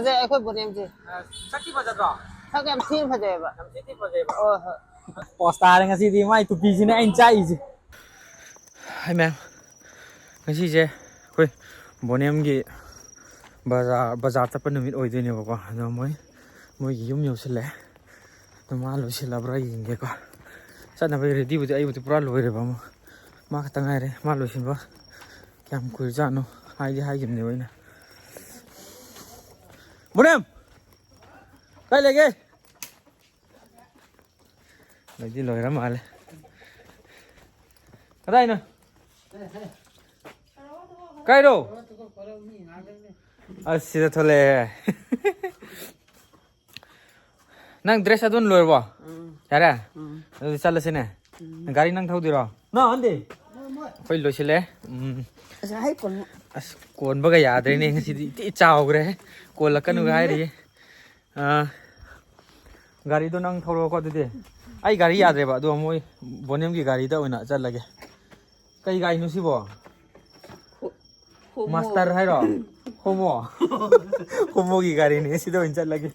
ꯐꯖꯩ ꯑꯩꯈꯣꯏ ꯕꯣꯅꯦꯝꯁꯦ ꯁꯛꯇꯤ ꯐꯖꯗ꯭ꯔꯣ ꯁꯛ ꯌꯥꯝ ꯊꯤꯅ ꯐꯖꯩꯑꯕ ꯌꯥꯝ ꯊꯤ ꯐꯖꯩꯕ ꯍꯣꯏ ꯍꯣꯏ ꯄꯣꯁ ꯇꯥꯔꯦ ꯉꯁꯤꯗꯤ ꯃꯥꯏ ꯇꯨꯄꯤꯁꯤꯅꯦ ꯑꯩꯅ ꯆꯥꯛꯏꯁꯦ ꯍꯥꯏ ꯃꯦꯝ ꯉꯁꯤꯁꯦ ꯑꯩꯈꯣꯏ ꯕꯣꯅꯦꯝꯒꯤ ꯕꯖꯥꯔ ꯆꯠꯄ ꯅꯨꯃꯤꯠ ꯑꯣꯏꯗꯣꯏꯅꯦꯕꯀꯣ ꯑꯗꯣ ꯃꯣꯏꯒꯤ ꯌꯨꯝ ꯌꯧꯁꯤꯜꯂꯛꯑꯦ ꯑꯗꯣ ꯃꯥ ꯂꯣꯏꯁꯤꯜꯂꯕ꯭ꯔꯥ ꯌꯦꯡꯒꯦꯀꯣ ꯆꯠꯅꯕꯒꯤ ꯔꯦꯗꯤꯕꯨꯗꯤ ꯑꯩꯕꯨꯗꯤ ꯄꯨꯔꯥ ꯂꯣꯏꯔꯦꯕ ꯑꯃꯨꯛ ꯃꯥ ꯈꯛꯇ ꯉꯥꯏꯔꯦ ꯃꯥ ꯂꯣꯏꯁꯤꯟꯕ ꯀꯌꯥꯝ ꯀꯨꯏꯔꯖꯥꯠꯅꯣ ꯍꯥꯏꯈꯤꯕꯅꯦꯕ ꯑꯩꯅ ꯕꯣꯅꯦꯝ ꯀꯥꯏ ꯂꯩꯒꯦ ꯂꯣꯏꯗꯤ ꯂꯣꯏꯔ ꯃꯥꯜꯂꯦ ꯀꯗꯥꯏꯅꯣ ꯀꯥꯏꯔꯣ ꯑꯁ ꯁꯤꯗ ꯊꯣꯛꯂꯛꯑꯦ ꯅꯪ ꯗ꯭ꯔꯦꯁ ꯑꯗꯨꯅ ꯂꯣꯏꯔꯕꯣ ꯌꯥꯔꯦ ꯑꯗꯨꯗꯤ ꯆꯠꯂꯁꯤꯅꯦ ꯒꯥꯔꯤ ꯅꯪ ꯊꯧꯗꯣꯏꯔꯣ ꯑꯩꯈꯣꯏ ꯂꯣꯏꯁꯤꯜꯂꯦ ꯑꯁ ꯀꯣꯟꯕꯒ ꯌꯥꯗ꯭ꯔꯦꯅꯦ ꯉꯁꯤꯗꯤ ꯏꯇꯤ ꯆꯥꯎꯈ꯭ꯔꯦ ꯀꯣꯜꯂꯛꯀꯅꯨꯒ ꯍꯥꯏꯔꯤꯌꯦ ꯒꯥꯔꯤꯗꯣ ꯅꯪ ꯊꯧꯔꯛꯑꯣꯀꯣ ꯑꯗꯨꯗꯤ ꯑꯩ ꯒꯥꯔꯤ ꯌꯥꯗ꯭ꯔꯦꯕ ꯑꯗꯣ ꯃꯣꯏ ꯕꯣꯅꯦꯝꯒꯤ ꯒꯥꯔꯤꯗ ꯑꯣꯏꯅ ꯆꯠꯂꯒꯦ ꯀꯩ ꯒꯥꯔꯤꯅꯣ ꯁꯤꯕꯣ ꯃꯥꯁꯇꯔ ꯍꯥꯏꯔꯣ ꯍꯣꯃꯣꯒꯤ ꯒꯥꯔꯤꯅꯦ ꯁꯤꯗ ꯑꯣꯏꯅ ꯆꯠꯂꯒꯦ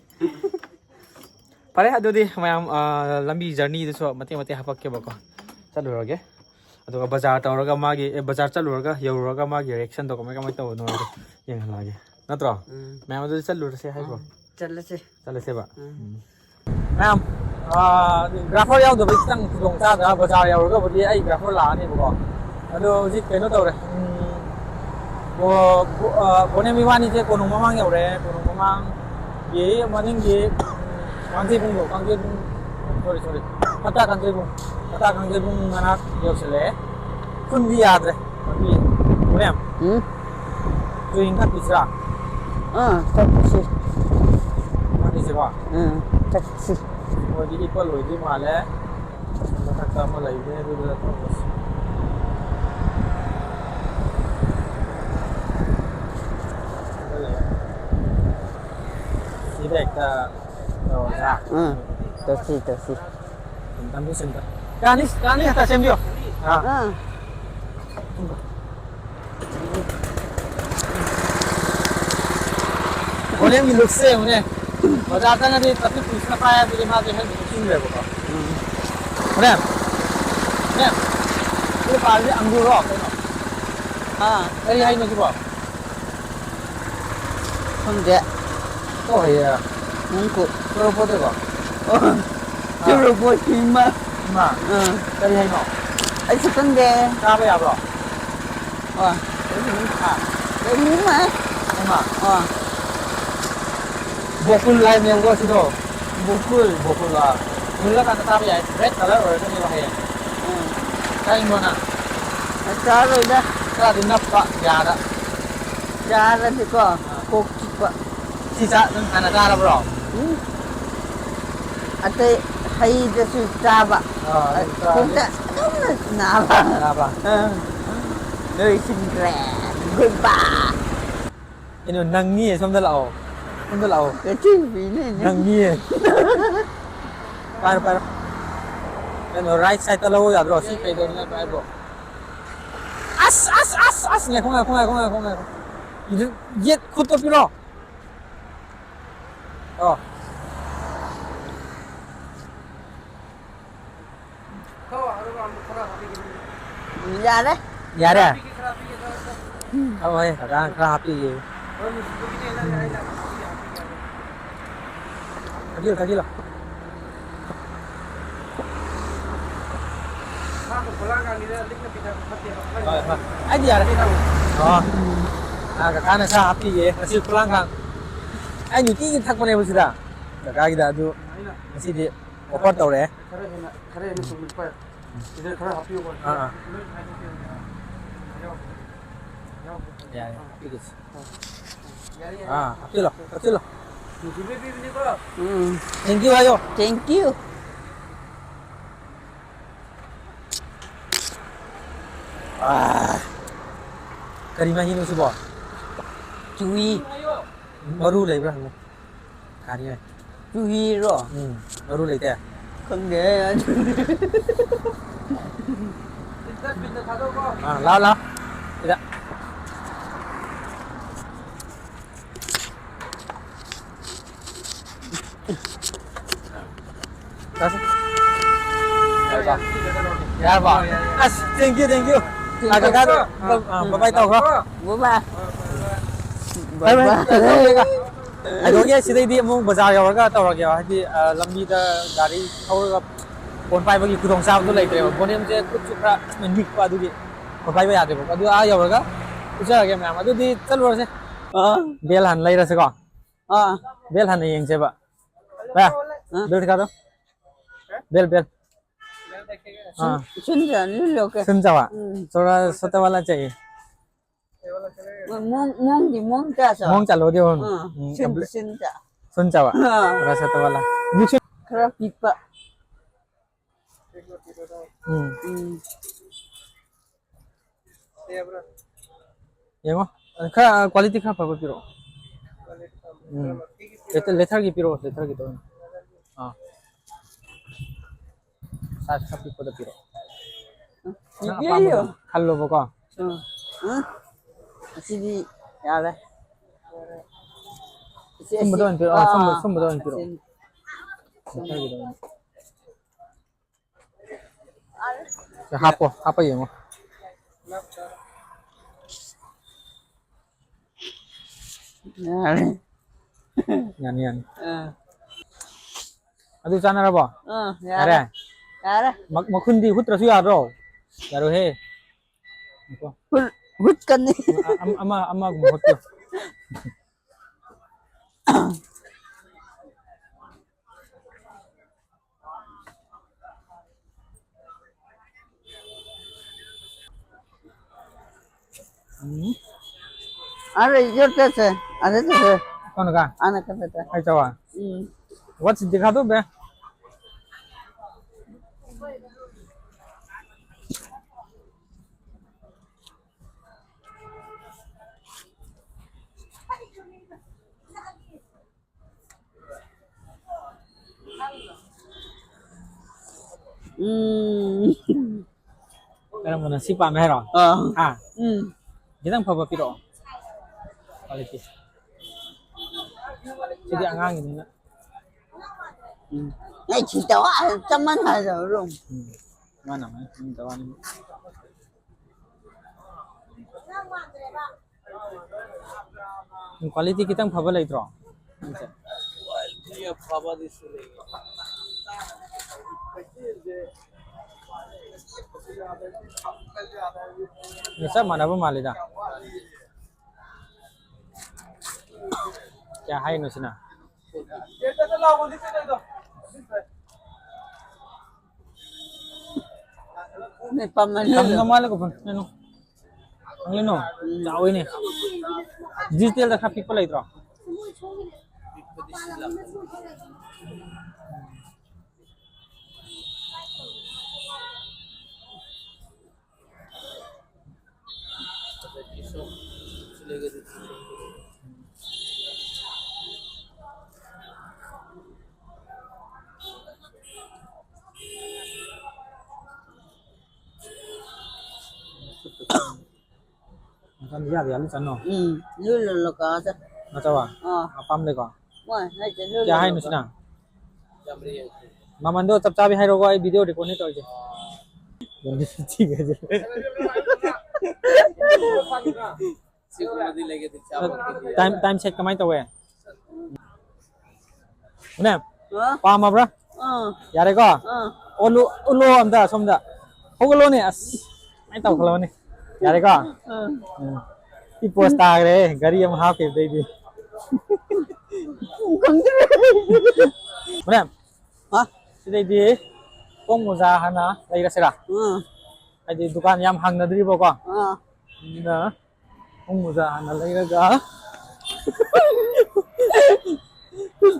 ꯐꯔꯦ ꯑꯗꯨꯗꯤ ꯃꯌꯥꯝ ꯂꯝꯕꯤ ꯖꯔꯅꯤꯗꯨꯁꯨ ꯃꯇꯦꯛ ꯍꯥꯄꯛꯀꯦꯕꯀꯣ ꯆꯠꯂꯨꯔꯒꯦ ꯑꯗꯨꯒ ꯕꯖꯥꯔ ꯇꯧꯔꯒ ꯃꯥꯒꯤ ꯕꯖꯥꯔ ꯆꯠꯂꯨꯔꯒ ꯌꯧꯔꯨꯔꯒ ꯃꯥꯒꯤ ꯔꯤꯑꯦꯛꯁꯟꯗꯣ ꯀꯃꯥꯏ ꯇꯧꯕꯅꯣ ꯌꯦꯡꯍꯜꯂꯛꯑꯒꯦ ꯅꯠꯇ꯭ꯔꯣ ꯃꯌꯥꯝ ꯑꯗꯨꯗꯤ ꯆꯠꯂꯨꯔꯁꯦ ꯍꯥꯏꯕ꯭ꯔꯣ ꯆꯠꯂꯁꯦꯕ ꯃꯌꯥꯝ ꯒ꯭ꯔꯥꯐꯔ ꯌꯥꯎꯗꯕꯩ ꯈꯤꯇꯪ ꯈꯨꯗꯣꯡ ꯆꯥꯗ꯭ꯔꯥ ꯕꯖꯥꯔ ꯌꯧꯔꯒꯕꯨꯗꯤ ꯑꯩ ꯒ꯭ꯔꯥꯐꯔ ꯂꯥꯛꯑꯅꯦꯕꯀꯣ ꯑꯗꯣ ꯍꯧꯖꯤꯛ ꯀꯩꯅꯣ ꯇꯧꯔꯦ ꯕꯣꯅꯦꯝ ꯏꯕꯥꯅꯤꯁꯦ ꯀꯣꯅꯨꯡ ꯃꯃꯥꯡ ꯌꯧꯔꯛꯑꯦ ꯀꯣꯅꯨꯡ ꯃꯃꯥꯡꯒꯤ ꯃꯅꯤꯡꯒꯤ ꯀꯥꯡꯖꯩꯕꯨꯡꯗꯣ ꯁꯣꯔꯤ ꯍꯇꯥ ꯀꯥꯡꯖꯩꯕꯨꯡ ꯃꯅꯥꯛ ꯌꯧꯁꯤꯜꯂꯛꯑꯦ ꯈꯨꯟꯗꯤ ꯌꯥꯗ꯭ꯔꯦ ꯕꯣꯅꯦꯝ ꯆꯨꯍꯤꯡ ꯊꯛꯈꯤꯁꯤꯔꯥ ꯊꯛꯁꯤ ꯊꯛꯈꯤꯁꯤꯀꯣ ꯊꯛꯁꯤ ꯃꯣꯏꯗꯤ ꯏꯛꯋꯦꯜ ꯑꯣꯏꯗꯣꯏ ꯃꯥꯜꯂꯦ ꯃꯊꯛꯇ ꯑꯃ ꯂꯩꯕꯅꯦ ꯑꯗꯨꯗ ꯊꯛꯄꯁꯤ sida kita tasi kani atas sembio boleh miluk se boleh bazaar kan ada tapi pusna kaya jadi mati kan mungkin deh kok boleh ini pasti anggur rock dari hari ini coba enggak oh iya mungkuk keropok deh kok keropok lima dari hari ini ay setengah berapa ya bro wah lima bokul lain yang gua situ bokul lah gula kan tapi ya red color or itu nih bahaya kain mana caro dah kalau dinap pak ya ada cara sih kok koki pak sisa anak cara bro ada hai desu caba kunta napa dari sini goodbye ini nang ni sambil lau kecil ini nang ni par kan right side kalau ya bro sih kayak gini apa bro as nih kong ini jet kutu piro oh ya deh oh ya kan rapi kagil ai dia oh kakaknya sa api ya masih pulang kang ai nyuti thak pane busida kakak gida adu masih di opor tau re khare ni sumil pa idhar khara api ho ya api guys api lo thank you ayo thank you Karima hino si bo chui maru lay ba kani ai chui ro maru lay te không để lao tidak 자세. 야 봐. 아, 땡큐 땡큐. 가가. 바이바이 tàu không? Bố ba. Bye bye. ꯑꯗꯣꯒꯤ ꯁꯤꯗꯩꯗꯤ ꯑꯃꯨꯛ ꯕꯖꯥꯔ ꯌꯧꯔꯒ ꯇꯧꯔꯒꯦꯕ ꯍꯥꯏꯗꯤ ꯂꯝꯕꯤꯗ ꯒꯥꯔꯤ ꯊꯧꯔꯒ phone ꯄꯥꯏꯕꯒꯤ ꯈꯨꯗꯣꯡꯆꯥꯕꯗꯣ ꯂꯩꯇ꯭ꯔꯦꯕ ꯕꯣꯅꯦꯝꯁꯦ ꯈꯨꯠꯁꯨ ꯈꯔ ꯅꯤꯛꯄ ꯑꯗꯨꯒꯤ ꯐꯣꯟ ꯄꯥꯏꯕ ꯌꯥꯗ꯭ꯔꯦꯕ ꯑꯗꯨ ꯌꯧꯔꯒ ꯎꯠꯆꯔꯒꯦ ꯃꯌꯥꯝ ꯑꯗꯨꯗꯤ ꯆꯠꯂꯨꯔꯁꯦ ꯕꯦꯜ ꯍꯥꯟꯅ ꯂꯩꯔꯁꯦꯀꯣ ꯕꯦꯜ ꯍꯥꯟꯅ ꯌꯦꯡꯁꯦꯕ ꯚꯥꯏ ꯕꯦꯜ दिखा दो बेल बेल सुन जा ले लो के सुन जावा थोड़ा सत्ता वाला चाहिए मोंग क्या सा मोंग चालो दियो सुन जा सुन जावा थोड़ा सत्ता वाला खरा पिपा येंगो खरा क्वालिटी खरा फबा पिरो लेथर की पिरो लेथर की तो हां सात का पिपो द पिरो ये यो खल्लो बको सिदी याले 숨부터 안 피로 숨부터 안 피로 자 하포 예모 याले yan adu chana ba यारे यारे makhundi hutra su yaro yaro he hut करने ama hoto अरे जो कैसे अरे तो कौन का आना कैसे था ai chawa what's dikha do be Kaya mo na sipa meron. Kitang pabapiro. Quality. Sige ang hangin na. Này chỉ tao ăn trăm ăn hay rồi luôn. Mana man, ang tawan mo. Yung quality kitang pabala ito. Quality pabala dito. Isa mana ba malida? Kaya hay no sina. May pamali. Ang namala ko pa. Ano? Ang lino. Tao ini. Detail na kapit pala ito. Kan dia dia lu sano. Lu ka sa. Macawa. Apam le ko. Wah, hai ke lu. Kya hai no sina. Mamando chap chabi hai ro ko ai video record ni to je. ठीक है time set कमाई तो है उन्हें palm अब रहा यार को ओलो ओलो अंदर सोमदा होगलो ने अस नहीं तो खलो ने यार को ये पोस्ट आ रहे गाड़ी हम हाफ के दे दी उन्हें हाँ दे दी kung moza hana laira sira adi dukan yam hangnadri bo ko na kung moza hana laira ga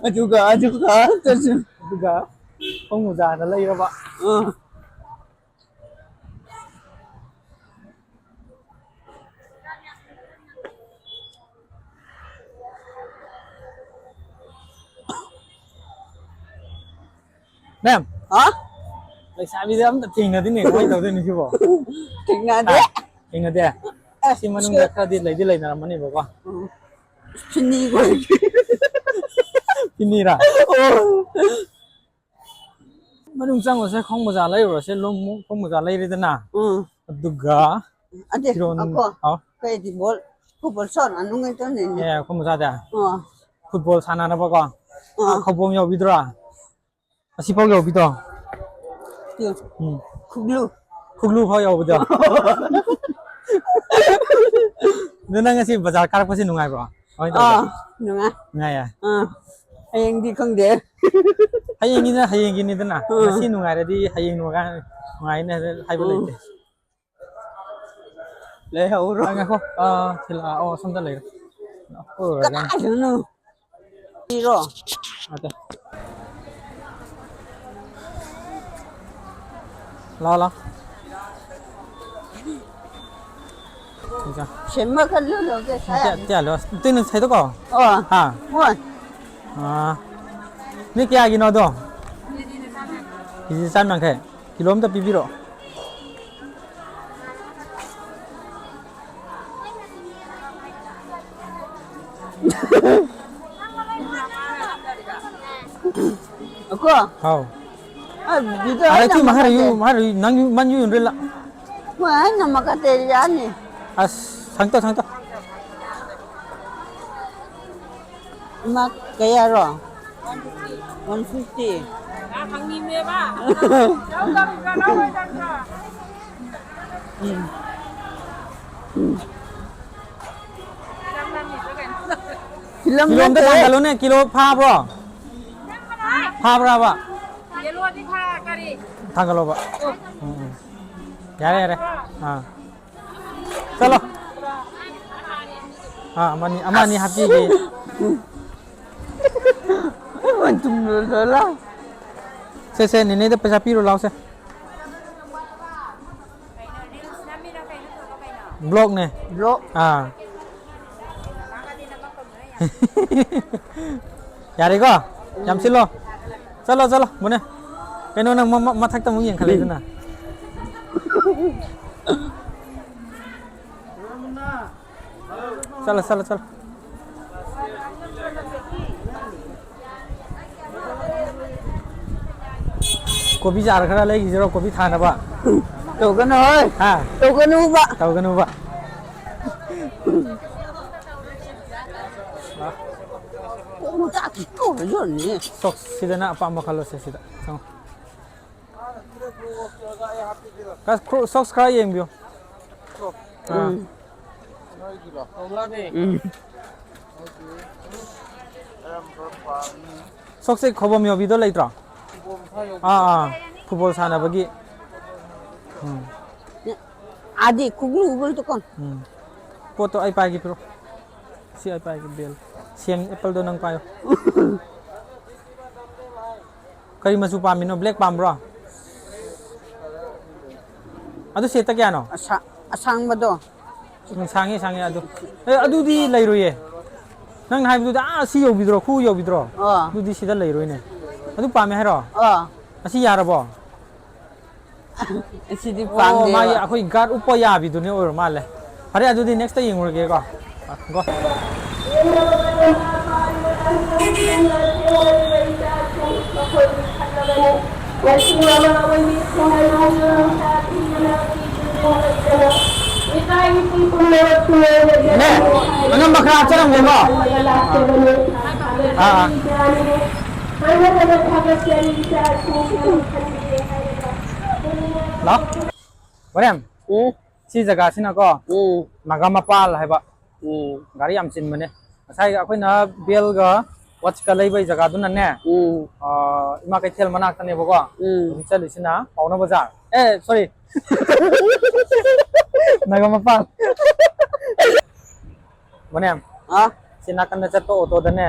ajuga kung moza hana laira ba nem sabi dia am tinggal di ni, kau tahu tu ni siapa? Tinggal dia. Si manung dia kadi lagi lain nama ni bawa. Sini kau. ที่นี่ล่ะ Oh. โอ้ Ni pamali. Ni นี่ pamali. ล่ะ Oh. Manung sang ose khong bazaar lai ro se lom khong bazaar lai re dana. Aduga Ade Kiron ako kay di bol football son anong ito ni? eh khong bazaar da. Oh. Football sana na ba ko? Khobom yo bidra. Asi pog yo bido. Yun. Kuglu. Khuglu pho yo bido. Nuna nga si bazaar karak pa si nungay bro. Okay to. Nga. Ngay ya. Ayang di kang de. Hayeng gini dana. Kasi nungay ra di hayeng nungay nungay na hay ba lite. Leha uro. Nga ko sila sandal lai. Oh, gan. Ano? Zero. Ate. La. Dạ. Xem mà cần lưu lượng cái sao? Dạ lo. Tin nó thấy đó có. Ha. Muốn. Ni kya gino do? Isi san mang khay. Kilom ta pipiro. Ako. Hao. Dito Ara tu maharayu nang manyu rela. Wah, nama kata yan eh. As sangta. Mak kaya ro. 150. 강님 해봐. Kilom Kilom ta tanggal ne kilo pha bro. Pha bra ba. Yellow di pa kari. Tanggal ba. Yare. Chalo. Amani happy ge. Macam lah. Se nene de pesa piro lao se. Blog ne. Blok. Yare ko. Jam silo. Chalo mune. Keno nang mathak ta mu yeng khale na. Chalo. Kopi jar khara lai jero kopi thana ba. Tàu cái nơi. Tàu cái nu ba. Tau kanu ba. Oh, tak kau jual ni. Sok sida na apa mo khalo se sida. Sang. Kas socks kra yeng bio. Socks se khobom yo bido lai tra. Football sana bagi. Adik kuglu tu kan. Foto ai pagi pro. Si ai pagi bel. Siang apple do nang payo. Kari masu pamino black pam bro. Adu seta kya no? Asang ba do? Sangi adu. Adu di lai roye. Nang hai bu da si yo bidro khu yo bidro. Du di sida lai roy ne. Adu pame hai ro. Asi yara bo. Asi di pang de. Ma ya khoi guard upo ya bi du ne or ma le. Hare adu di next time ngor ge ko. Go. Ne, angam bakra acharam ge ko. Lo. Warem. Si jaga sina ko. Nagamapal hai ba. Gari am chin mane. Sai akhoi na bel ga watch ka lei bai jaga dun ne. Ima kai thel manak tane bo ko. Chali sina pauna bazar. Sorry. Nagamapal. Warem. Sina kan na chat to auto da ne.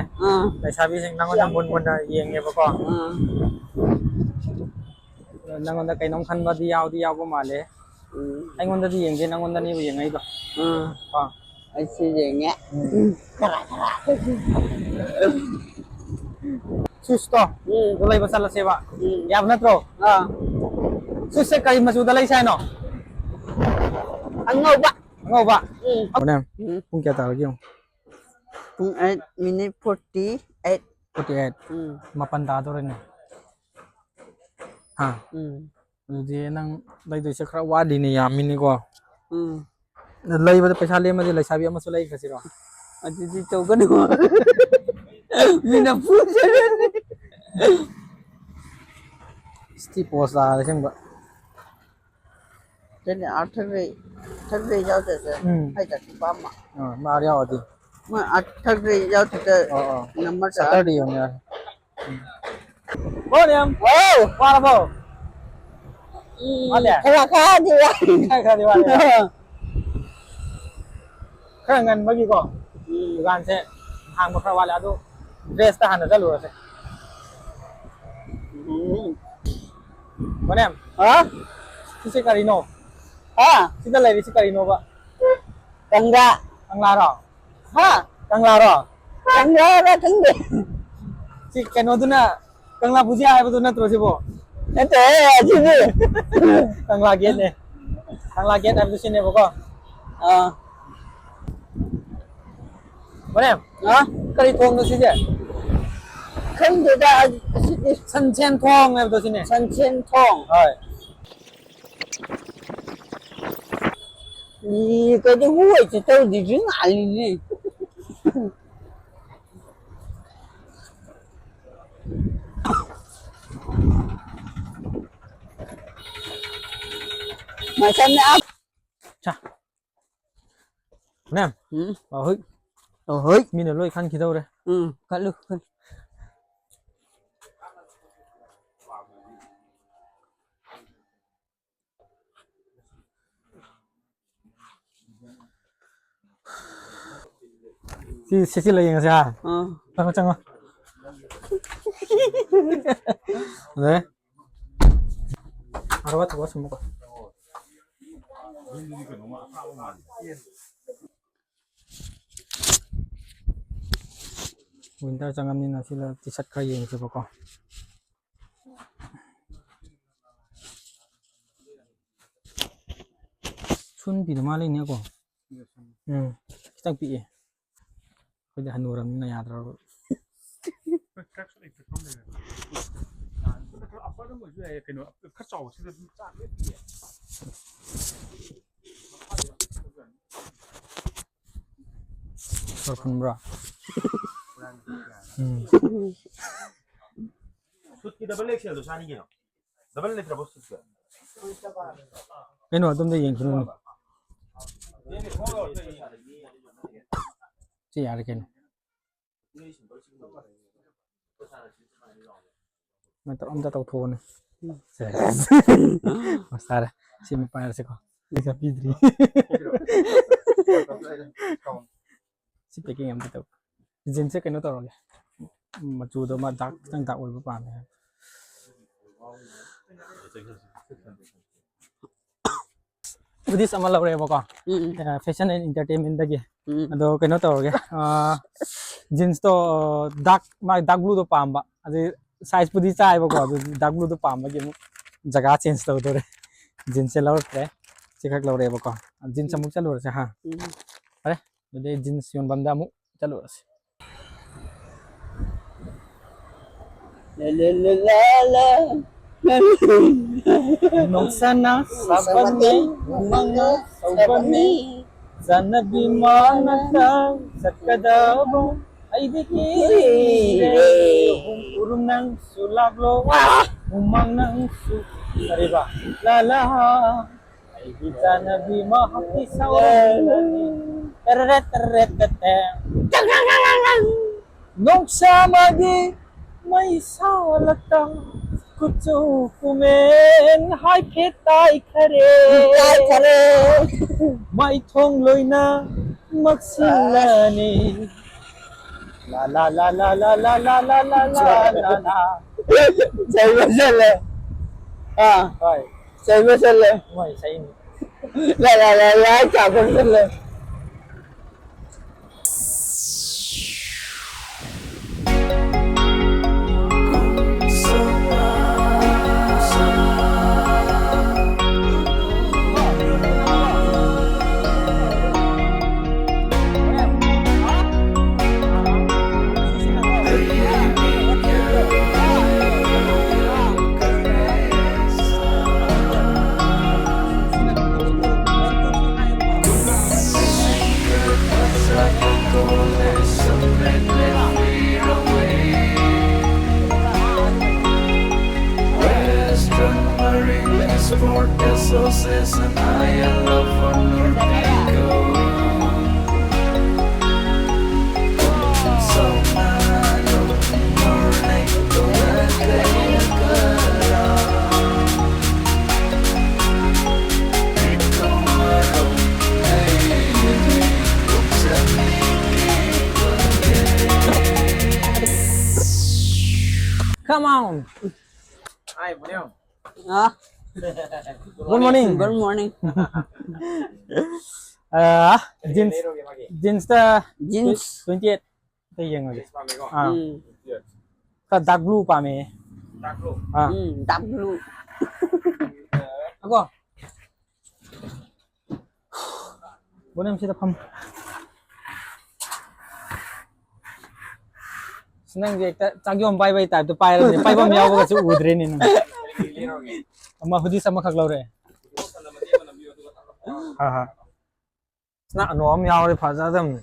Dai sabi sing nangon na mun na yeng ge bo ko. Nangon da kai nong khan ba di yaw ba ma le. Ai ngon da di yeng ge nangon da ni bo yeng ai do. Ai si yeng ya. Susto. Dulai basala seba. Ya na tro. Sus se kai masu dalai sai no. Angau ba. Warem. Pung kya ta lagi yo. 8 minute 48. 48. Mapan ta to rin. ha ꯑꯗꯨꯗꯤ ꯅꯪ ꯂꯩꯗꯣꯏꯁꯦ ꯈꯔ ꯋꯥꯠꯂꯤꯅꯦ ꯌꯥꯝꯃꯤꯅꯦꯀꯣ ꯂꯩꯕꯗ ꯄꯩꯁꯥ ꯂꯦꯝꯃꯗꯤ ꯂꯩꯁꯥꯕꯤ ꯑꯃꯁꯨ ꯂꯩꯈ꯭ꯔꯁꯤꯔꯣ ꯑꯗꯨꯗꯤ ꯇꯧꯒꯅꯨ ꯃꯤꯅ ꯐꯨꯖꯔꯅꯤ ꯁꯤꯇꯤ ꯄꯣꯁ ꯇꯥꯔꯦ ꯑꯁꯦꯡꯕ ꯆꯅꯤ ꯊꯛꯗꯦ ꯌꯥꯎꯗ꯭ꯔꯁꯨ ꯑꯩ ꯆꯠꯄ ꯄꯥꯝꯃ ꯃꯥ ꯌꯥꯎꯔꯗꯤ ꯊꯛꯗꯦ ꯌꯥꯎꯗ꯭ꯔꯁꯨ ꯅꯝꯕꯔ ꯁꯇꯔꯗꯦ ꯑꯣꯏꯅ ꯌꯥꯔꯦ ꯃꯣꯔꯅꯤꯡ ꯋꯥꯔꯕꯣ ꯈꯔꯗꯤ ꯈꯔꯗꯤ ꯋꯥꯠꯂꯦ ꯈꯔ ꯉꯟꯕꯒꯤꯀꯣ ꯗꯨꯀꯥꯟꯁꯦ ꯍꯥꯡꯕ ꯈꯔ ꯋꯥꯠꯂꯦ ꯑꯗꯨ ꯗ꯭ꯔꯦꯁꯇ ꯍꯥꯟꯅ ꯆꯠꯂꯨꯔꯁꯦ ꯃꯣꯔꯅꯤꯡ ꯁꯤꯁꯦ ꯀꯔꯤꯅꯣ ꯁꯤꯗ ꯂꯩꯔꯤꯁꯤ ꯀꯔꯤꯅꯣꯕ ꯀꯪꯂꯥꯔꯣ ꯀꯪꯂꯥꯔꯣ ꯀꯪꯂꯥꯔ ꯈꯪꯗꯦ ꯁꯤ ꯀꯩꯅꯣꯗꯨꯅ ꯀꯪꯂꯥ ꯕꯨꯖꯤꯌꯥ ꯍꯥꯏꯕꯗꯨ ꯅꯠꯇ꯭ꯔꯣ ꯁꯤꯕꯣ ꯅꯠꯇꯦ ꯑꯁꯤꯗꯤ ꯀꯪꯂꯥ ꯒꯦꯠꯅꯦ ꯀꯪꯂꯥ ꯒꯦꯠ ꯍꯥꯏꯕꯗꯨ ꯁꯤꯅꯦꯕꯀോ ꯃꯣꯔꯅꯤꯡ ꯀꯔꯤ ꯊꯣꯡꯅꯣ ꯁꯤꯁꯦ ꯈꯪꯗꯦꯗ ꯑꯁꯤꯗꯤ ꯁꯟꯁꯦꯟ ꯊꯣꯡ ꯍꯥꯏꯕꯗꯣ ꯁꯤꯅꯦ ꯁꯟꯁꯦꯟ ꯊꯣꯡ ꯍꯣꯏ 그래도 후회 진짜 늦은 아니지. 마찬가지 앞. 자, nè, vào hít, mình là lôi khăn khí đâu đây? Khăn luôn. Si lấy cái gì à? Tăng chăng không? Đấy. À, bắt bắt một. Winter chăng em nên là sila t-shirt khai yang siapa ko? Chun pi dama lagi ni ako. Kita pi. Kaya hanuram na yatra. Sorpun bra. Suit की double XL तो शानी की ना double लेकर बस suit का Cái nọ tôm đây yang chun. Chỉ là cái. Mà tao tao thôn này. Masara, si me parece ko. Esa pidri. Si peking am tao. Jinse cái nó tao rồi. Mà chủ đó mà dark tăng tạo với bạn này. Budis ama laure ba ko. Fashion and entertainment dagi. Ado cái nó tao rồi. Jeans to dark blue to pamba. Ade size pudi chai ba ko. Dark blue to pamba ki jaga change tao dore. Jeans se laure tre. Chikak laure ba ko. Jeans amuk chalu ra ha. Are, de jeans yon banda amuk chalu ra. La la la la. Nung sana sabani mga sabani sana bimana sa kadabo ay dikire urong ng sulaglo umang ng sariba lalaha ay di sana bimahati sa orani teret teret teret nung samagi may salata कुचो कुमेन hi Phethai Khare my थोंग लोइना मक्सिलानी La La La La La La La La La La La Say masala. Hi Say masala. मोय सही La la la la chào con masala. Sayang love menurutiku Sama murni Tuhan Come on. Ai, Bonel. Ah, Good morning. good morning. Jeans jeans the Jeans. 28 tay yang lagi. Pame ko. Ka dark blue pa me. Taklo. Dark blue. Ako. Bonam sila pham. Senang je tak yom pai pai ta tu pai ra pai bam yaw ka chu udre ni na. Amma hudi sama khak law re. Ha. Na no am yaw re pha za dam.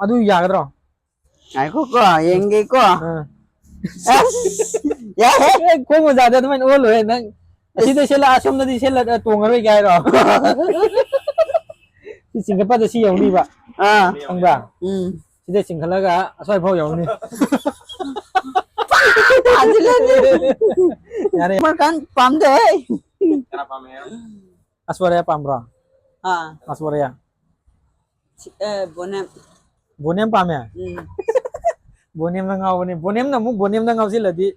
Adu yagadro. Ai ko yeng ko. Ya, Ko mo jada man ol hoy nang asida sila asom na di sila tungaroy kay ro. Si Singapore da si yaw ni ba? Ang ba? Sida Singapore asoi phau yaw ni. Yare Makan pam de. Kara pame. aswarya pamra. Aswarya. Bonem. Bonem pamya. Bonem na ngaw ni. Bonem na mo bonem na ngaw sila di.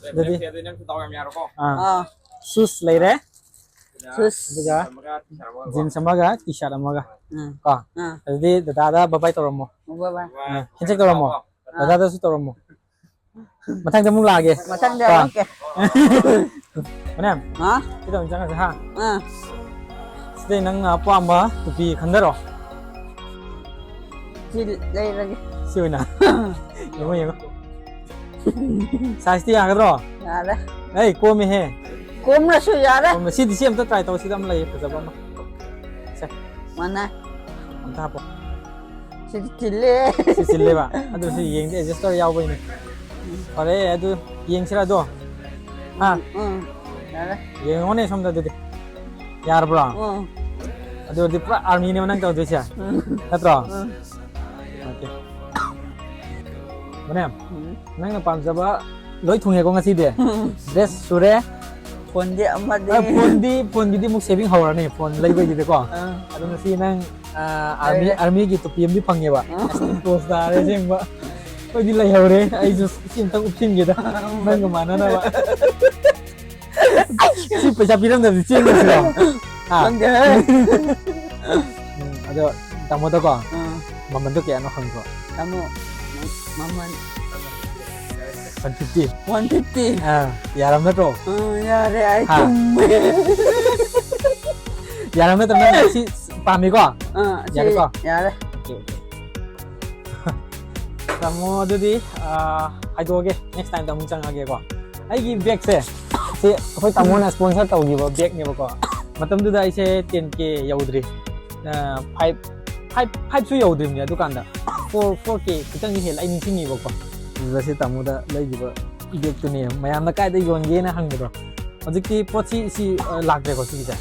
Jadi saya tu yang tahu yang miaro ko. Sus leire. Sus. Diga jeans amaga t-shirt amaga. Ka. Ah. Jadi dada babay toramo. Baba. Hinsek toramo. Dada su toramo. Matang damong lagi. Matang da okay. Bonem. Ha? Kita jangan ha. Sida nang apa amba tupi khandaro. Sil lay lagi. Siuna. Yung. Size ti agadro. Yara. Hey, ko mi he. Kum na su yara. Om si di sim ta try to si dam lai pa ma. Sa. Mana? Am ta po. Sile. Si sille ba. Adu si yeng de register yaw ba ni. Pare adu yeng sira do. Ha. Yara. Yeng one som da de. Yar bra. Adu di pra army ni manang to de sia. Natro. Okay. Bonem. Nang na pam jaba loi thung he ko ngasi de. Dress sure. Phone di amade. Phone di muk saving hawra ni phone lai ba di de ko. Adu ngasi nang army gi to PM di phangye ba. Post da re jeng ba. Ko di lai hawre ai ju sim tang upsin ge da. Nang ga mana na ba. Si pesa piram da di cheng da. Ha. Ado tamo to ko. Maman to kaya ano hang ko. Kamu Maman 150. 150. Yaram na to. Yara ay tumme. Yaram na to na si pami ko. Yara ko. Yara. Tamo dudi haidoge next time tamo changage ko. Ai gi bag se si khoi tamo na sponsor tawgi ba bag ne ba ko. Matam du da ise 10k yaudri. 5 su yaudri ne dukan da. 4k kitang hel ai ning ba ko. Dasi tamo da lai gi ba bag tu ne mayam na kai da yon ge na hang do. Hojikti pochi si lag de ko si ja.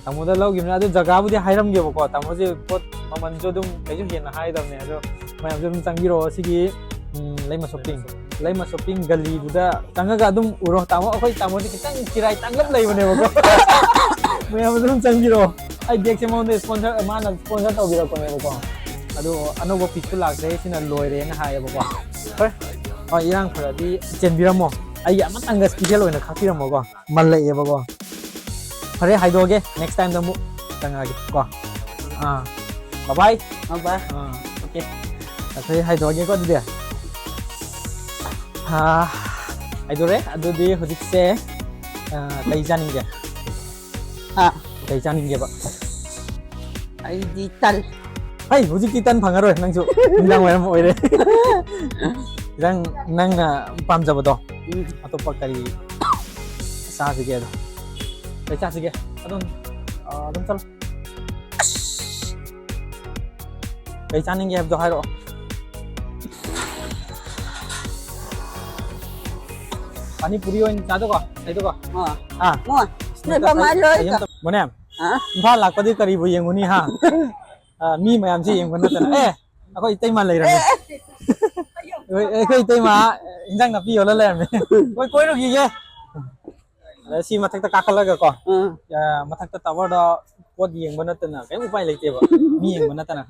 Tamo da lau gi na du jaga bu di hairam ge ba ko. Tamo je pot maman jo dum kai ju hen na hai dam ne jo mayam jo changbiro sigi laima shopping gali duda tangaga dum uro tamo akoi tamo di kitang kirai tanglap lai bane ba ko. Mayam dum changbiro ai bag se mon de sponsor mana sponsor to biro ko ne ba ko. Ado ano bo pistu lag de sina loire na hai ba ko. Irang phara di chen biramo ai amat anga special oina khakiramo ko man lai ba ko. Pare haidoge next time damu tangagi ko. Bye bye. Bye. Okay. Pare haidoge ko dia. Haidore adu di hojik se Kay janin ge. Ha, Kay janin ge ba. ay di tal. Hey, hujik titan phangaroi nang su. Indang wairam oire. Idang nang pam jabado. Atopa kari sa sige do. Kay cha sige. Adon chal. Kay janin ge do hairo. Pani puri oin cha do ko. Ai do ko. Ah. Mo, ne ba ma loi ka? Bonam. Ha? Imphal lakpadi kari bu yenguni ha. Mi mayam si yengun natan. Ako itay ma lay rami. Ako itay ma injang na piyo la lerme. Koi ro gi ge. Si mathak ta kakalaga ko. Mathak ta tower do pot yengban natan na. Kai upai leite ba. Mi yengban natan na.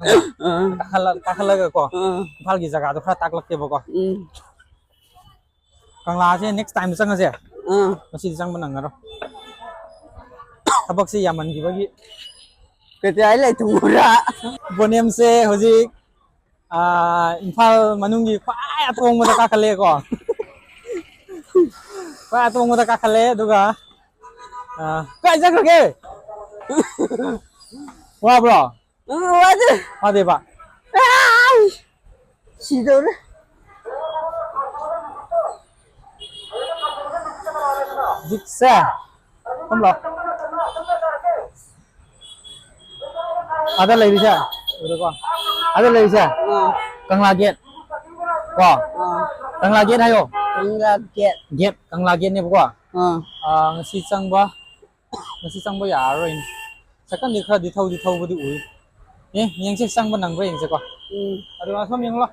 Kakalaga ko. Imphal gi jaga do khara tak lakte ba ko. Kangla se next time sang se. Masi sang banang ngaro. Tabak si yaman gi bagi. Kaya ay lay tumura. Bonem se hojik Imphal manungi khwai atong mo da kakale ko. Khwai atong mo da kakale duga kai jak ge. Wa bro. Wadi. Wa de ba. Ai. Sido na. Jik se. Kom lo. Ada lagi sa. Udah ko. Ada lagi sa. Kang lagian. Ko. Kang lagian ayo. Enggak get. Get kang lagian ni ko. Ngasi sang ba ya rồi. Sakan di kha di thau bu di ui. Yang se sang ba nang ba yang se ko. Adu ma som yang lo.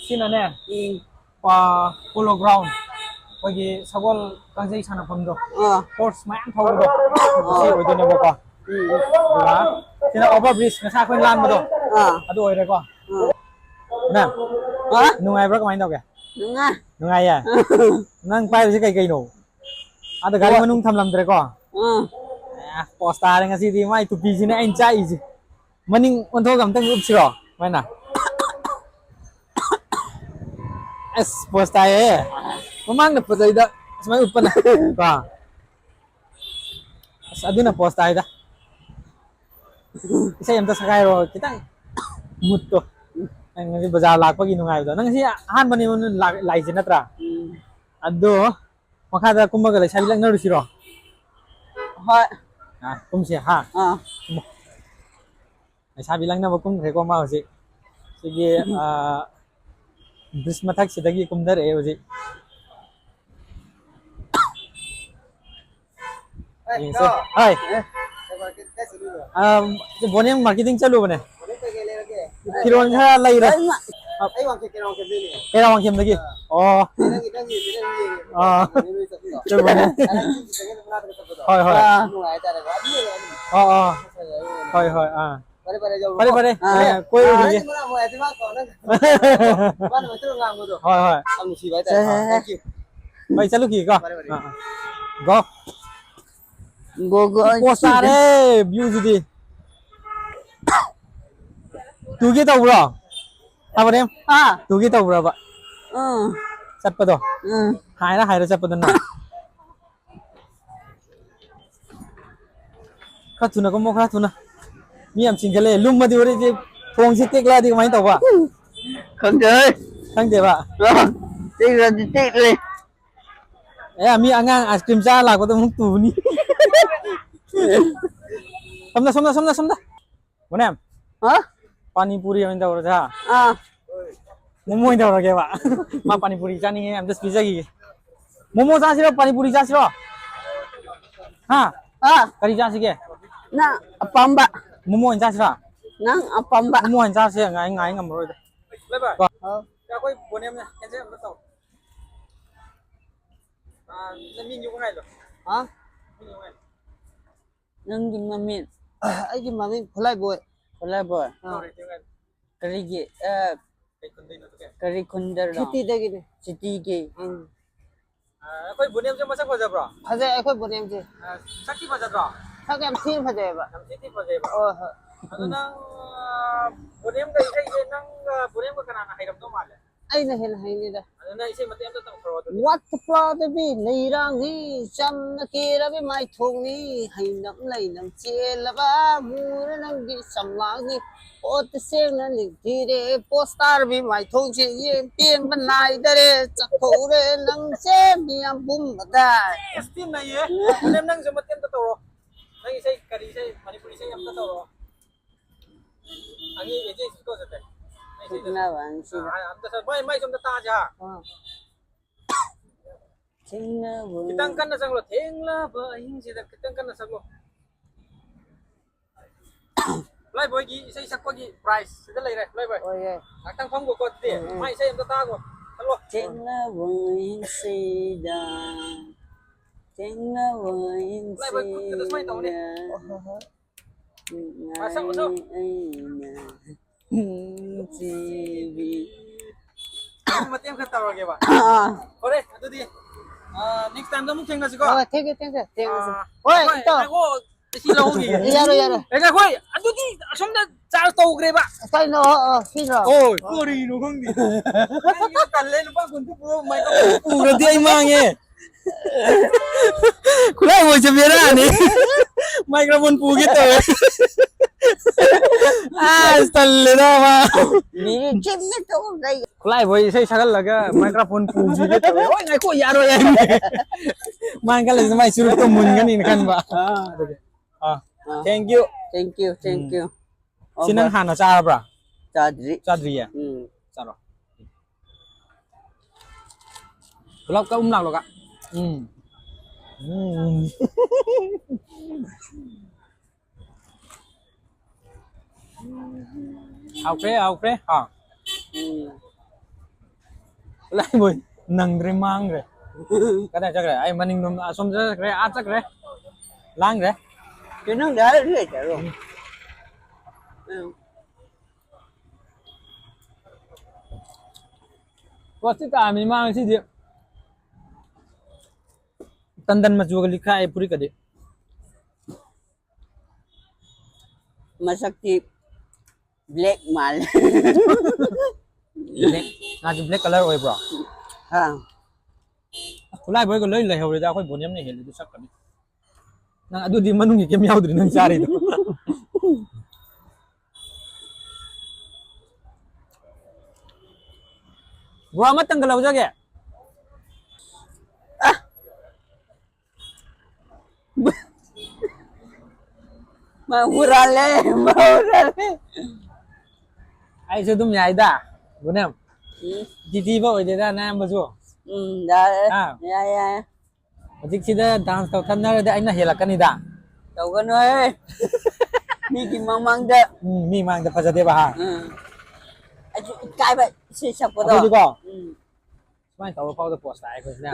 Sina ne. Pa polo ground. Pagi sagol kangjai sana pamdo. Horse man thau do. Si oi ne ba ko. Sina overbridge na sa khoi lan ba do. Adu oi re ko. Na. Nungai bra kamai dau ke. Nungai ya. Nang pai si kai no. Ada gari manung thamlam dre ko. Posta re ngasi di mai tu pi sine ain chai ji. Maning ontho gam tang up siro. Mai na. Es posta ye. Mamang na putay da. Semai upan na. Ba. Adu na posta ida. Isa yam ta sakai ro kitang mutto. Ang ngi bazar lak pagi nungai do. Nang si han bani mun lai jin natra. Adu makha da kumbaga le sabilang na rusiro. Hoi. Kum si ha. Sabilang na kum re ko ma hosi. Sige Bismathak sidagi kumdar e hosi. Hai. Bonem marketing chalu bane. Kiron ha lai ra. Ai wang kem lagi. Oh. Chal bane. Hoi hoi. Hoi hoi Pare. Koi ro gi. Hoi hoi. Bai chalu ki ko. Go. Go. Posta re view di. Tu gi tau bro. Apa dem? Tu gi tau bro ba. Sat pa do. Hai ra sat pa do na. Kha thuna ko mo kha thuna. Mi am singale lum ma di ore je phong si tek la di mai tau ba. Không chơi. Sang de ba. Tik ra di tik le. Mi angang ice cream cha la ko to muk tu ni. Somna. Bonem. Pani puri yang dah orang Momo yang dah orang kewa. Ma pani puri cani ni, am just pizza gi. Momo cah siro, pani puri cah siro. Kari cah sige. Na apa mbak? Momo yang cah siro. Nang apa mbak? Momo yang cah siro, ngai ngam roi. Lepas. Ya kau bonem ni, kece am tahu. Min yung ngai lo. Min yung ngai. Nang gimamin. Ay gimamin, kulay boy. Kari kundar dong. Citi ke. Kau bonem je masa kau jabra. Fajar aku bonem je. Sakti masa jabra. Sak am tin fajar ba. Citi masa jabra. Ado nang bonem ka isa nang bonem ka kana na hiram to mal. ꯑꯩꯅ ꯍꯦꯟꯅ ꯍꯩꯅꯤꯗ ꯑꯗꯨꯅ ꯏꯁꯩ ꯃꯇꯦꯛ ꯑꯝꯇ ꯇꯧꯊꯣꯔꯛꯑꯣ ꯑꯗꯨꯗꯤ ꯋꯥꯠꯇꯄ꯭ꯂꯥꯗꯕꯤ ꯂꯩꯔꯥꯡꯅꯤ ꯆꯝꯅ ꯀꯦꯔꯕꯤ ꯃꯥꯏꯊꯣꯡꯅꯤ ꯍꯩꯅꯝ ꯂꯩꯅꯝ ꯆꯦꯜꯂꯕ ꯃꯨꯔ ꯅꯪꯒꯤ ꯆꯝꯂꯥꯡꯅꯤ ꯄꯣꯠꯇ ꯁꯦꯡꯅ ꯅꯤꯡꯊꯤꯔꯦ ꯄꯣꯁꯇꯥꯔꯕꯤ ꯃꯥꯏꯊꯣꯡꯁꯦ ꯌꯦꯡ ꯄꯦꯟꯕ ꯅꯥꯏꯗꯔꯦ ꯆꯠꯊꯣꯛꯎꯔꯦ ꯅꯪꯁꯦ ꯃꯤꯌꯥꯝ ꯄꯨꯝꯕꯗ ꯑꯦꯁꯇꯤ ꯅꯩꯌꯦ ꯃꯅꯦꯝ ꯅꯪꯁꯨ ꯃꯇꯦꯛ ꯑꯝꯇ ꯇꯧꯔꯣ ꯅꯪ ꯏꯁꯩ ꯀꯔꯤ ꯏꯁꯩ ꯃꯅꯤꯄꯨꯔꯤ ꯏꯁꯩ ꯑꯝꯇ ꯇꯧꯔꯣ ꯑꯅꯤ ꯑꯦꯖꯦ ꯁꯤꯀꯣ ꯆꯠꯇꯦ ꯊꯦꯡꯅꯕꯁꯤꯗ ꯑꯝꯇ ꯃꯥꯏ ꯃꯥꯏ ꯁꯣꯝꯗ ꯇꯥꯖꯦ ꯍꯥ ꯊꯦꯡꯅꯕ ꯈꯤꯇꯪ ꯀꯟꯅ ꯆꯪꯂꯣ ꯊꯦꯡꯂꯕ ꯑꯍꯤꯡꯁꯤꯗ ꯈꯤꯇꯪ ꯀꯟꯅ ꯆꯪꯂꯣ ꯂꯣꯏꯕꯣꯏꯒꯤ ꯏꯁꯩ ꯁꯛꯄꯒꯤ ꯄ꯭ꯔꯥꯏꯖ ꯁꯤꯗ ꯂꯩꯔꯦ ꯂꯣꯏꯕꯣꯏ ꯑꯣꯏꯌꯦ ꯉꯥꯛꯇꯪ ꯐꯝꯒꯣꯀꯣ ꯑꯗꯨꯗꯤ ꯃꯥ ꯏꯁꯩ ꯑꯝꯇ ꯇꯥꯒꯣ ꯆꯠꯂꯣ ꯊꯦꯡꯅꯕ ꯑꯍꯤꯡꯁꯤꯗ ꯊꯦꯡꯅꯕ ꯂꯣꯏꯕꯣꯏ ꯈꯨꯠꯀꯗꯣ ꯁꯨꯃꯥꯏꯅ ꯇꯧꯅꯤ ꯃꯇꯦꯡ ꯈꯔ ꯇꯧꯔꯒꯦꯕ ꯍꯣꯔꯦ ꯑꯗꯨꯗꯤ ꯅꯦꯛꯁ ꯇꯥꯏꯝꯗ ꯑꯃꯨꯛ ꯊꯦꯡꯅꯁꯤꯀꯣ ꯊꯦꯡꯅꯁꯤ ꯍꯣꯏ ꯏꯇꯥꯎ ꯁꯤ ꯂꯧꯍꯧꯈꯤꯒꯦ ꯌꯥꯔꯣꯏ ꯑꯩꯈꯣꯏ ꯑꯗꯨꯗꯤ ꯑꯁꯣꯝꯗ ꯆꯥꯔꯖ ꯇꯧꯈ꯭ꯔꯦꯕ ꯀꯩꯅꯣ ꯁꯤꯔꯣ ꯑꯣ ꯀꯔꯤꯅꯣ ꯈꯪꯗꯦ ꯇꯜꯂꯦ ꯂꯨꯄꯥ 20 ꯃꯥꯏꯛꯔꯣꯐꯣꯟ ꯄꯨꯈ꯭ꯔꯗꯤ ꯑꯩ ꯃꯥꯡꯉꯦ ꯈꯨꯠꯂꯥꯏ ꯃꯣꯏꯁꯦ ꯕꯦꯔꯥꯅꯤ ꯃꯥꯏꯛꯔꯣꯐꯣꯟ ꯄꯨꯒꯦ ꯇꯧꯋꯦ ꯑꯁ ꯇꯜꯂꯦꯗ ꯃꯥ ꯃꯤꯅꯤ ꯆꯤꯟꯅ ꯇꯧ ꯈꯨꯠꯂꯥꯏ ꯕꯣꯏ ꯏꯁꯩ ꯁꯛꯍꯜꯂꯒ ꯃꯥꯏꯛꯔꯣꯐꯣꯟ ꯄꯨꯈꯤꯒꯦ ꯇꯧꯋꯦ ꯍꯣꯏ ꯉꯥꯏꯈꯣ ꯌꯥꯔꯣꯏ ꯃꯥꯅ ꯈꯜꯂꯤꯁꯦ ꯃꯥꯏ ꯆꯨꯔꯨꯞꯇꯣ ꯃꯨꯟꯒꯅꯤꯅ ꯈꯟꯕ ꯊꯦꯡꯛ ꯌꯨ ꯊꯦꯡk you ꯁꯤ ꯅꯪ ꯍꯥꯟꯅ ꯆꯥꯔꯕ꯭ꯔꯥ ꯆꯥꯗ꯭ꯔꯤ ꯆꯥꯗ꯭ꯔꯤꯌꯦ ꯆꯥꯔꯣ ꯄꯨꯂꯞ ꯀꯛꯎꯝ ꯂꯥꯛꯂꯣ ꯀ ꯍꯥꯎꯈ꯭ꯔꯦ ꯈꯨꯠꯂꯥꯏ ꯕꯣꯏ ꯅꯪꯗ꯭ꯔꯦ ꯃꯥꯡꯈ꯭ꯔꯦ ꯀꯗꯥꯏ ꯆꯠꯈ꯭ꯔꯦ ꯑꯩ ꯃꯅꯤꯡꯗꯣꯝ ꯑꯁꯣꯝ ꯆꯠꯈ꯭ꯔꯦ ꯆꯠꯈ꯭ꯔꯦ ꯂꯥꯡꯈ꯭ꯔꯦ ꯅꯪ ꯂꯩꯇꯔꯣ ꯄꯣꯠꯁꯤ ꯇꯥꯔꯝꯃꯤ ꯃꯥ ꯉꯁꯤꯗꯤ ꯇꯟꯗꯟ ꯃꯆꯨꯒ ꯂꯤꯈꯥꯏ ꯐꯨꯔꯤꯠꯀꯗꯤ ꯃꯁꯛꯇꯤ ꯕ꯭ꯂꯦꯛ ꯃꯥꯜꯂꯦ ꯉꯥꯁꯤ ꯕ꯭ꯂꯦꯛ ꯀꯂꯔ ꯑꯣꯏꯕ꯭ꯔꯣ ꯍꯥ ꯈꯨꯠꯂꯥꯏ ꯕꯣꯏꯒ ꯂꯣꯏ ꯂꯩꯍꯧꯔꯦꯗ ꯑꯩꯈꯣꯏ ꯕꯣꯅꯤꯌꯝꯅ ꯍꯦꯜꯂꯤꯗꯨ ꯁꯛꯀꯅꯤ ꯅꯪ ꯑꯗꯨꯗꯤ ꯃꯅꯨꯡꯒꯤ ꯀꯩꯝ ꯌꯥꯎꯗ꯭ꯔꯤ ꯅꯪ ꯆꯥꯔꯤꯗꯣ ꯕꯣꯔꯥ ꯑꯃꯇꯪꯒ ꯂꯧꯖꯒꯦ ꯍꯨꯔꯥꯜꯂꯦ ꯑꯩꯁꯨ ꯑꯗꯨꯝ ꯌꯥꯏꯗ ꯕꯣꯅꯤꯌꯝ ꯊꯤꯕ ꯑꯣꯏꯗꯦꯗ ꯅꯌꯥꯝꯕꯁꯨ ꯌꯥꯏ ꯍꯧꯖꯤꯛꯁꯤꯗ ꯗꯥꯟꯁ ꯇꯧꯊꯠꯅꯔꯗꯤ ꯑꯩꯅ ꯍꯦꯜꯂꯛꯀꯅꯤꯗ ꯇꯧꯒꯅꯨꯍꯦ ꯃꯤꯒꯤ ꯃꯃꯥꯡꯗ ꯃꯤ ꯃꯥꯡꯗ ꯐꯖꯗꯦꯕ ꯍꯥ ꯑꯩꯁꯨ ꯏꯀꯥꯏꯕ ꯏꯁꯩ ꯁꯛꯄꯗꯣ ꯑꯩꯈꯣꯏꯗꯤꯀꯣ ꯁꯨꯃꯥꯏꯅ ꯇꯧꯕ ꯐꯥꯎꯗ ꯄꯣꯁ ꯇꯥꯏ ꯑꯩꯈꯣꯏꯁꯤꯅ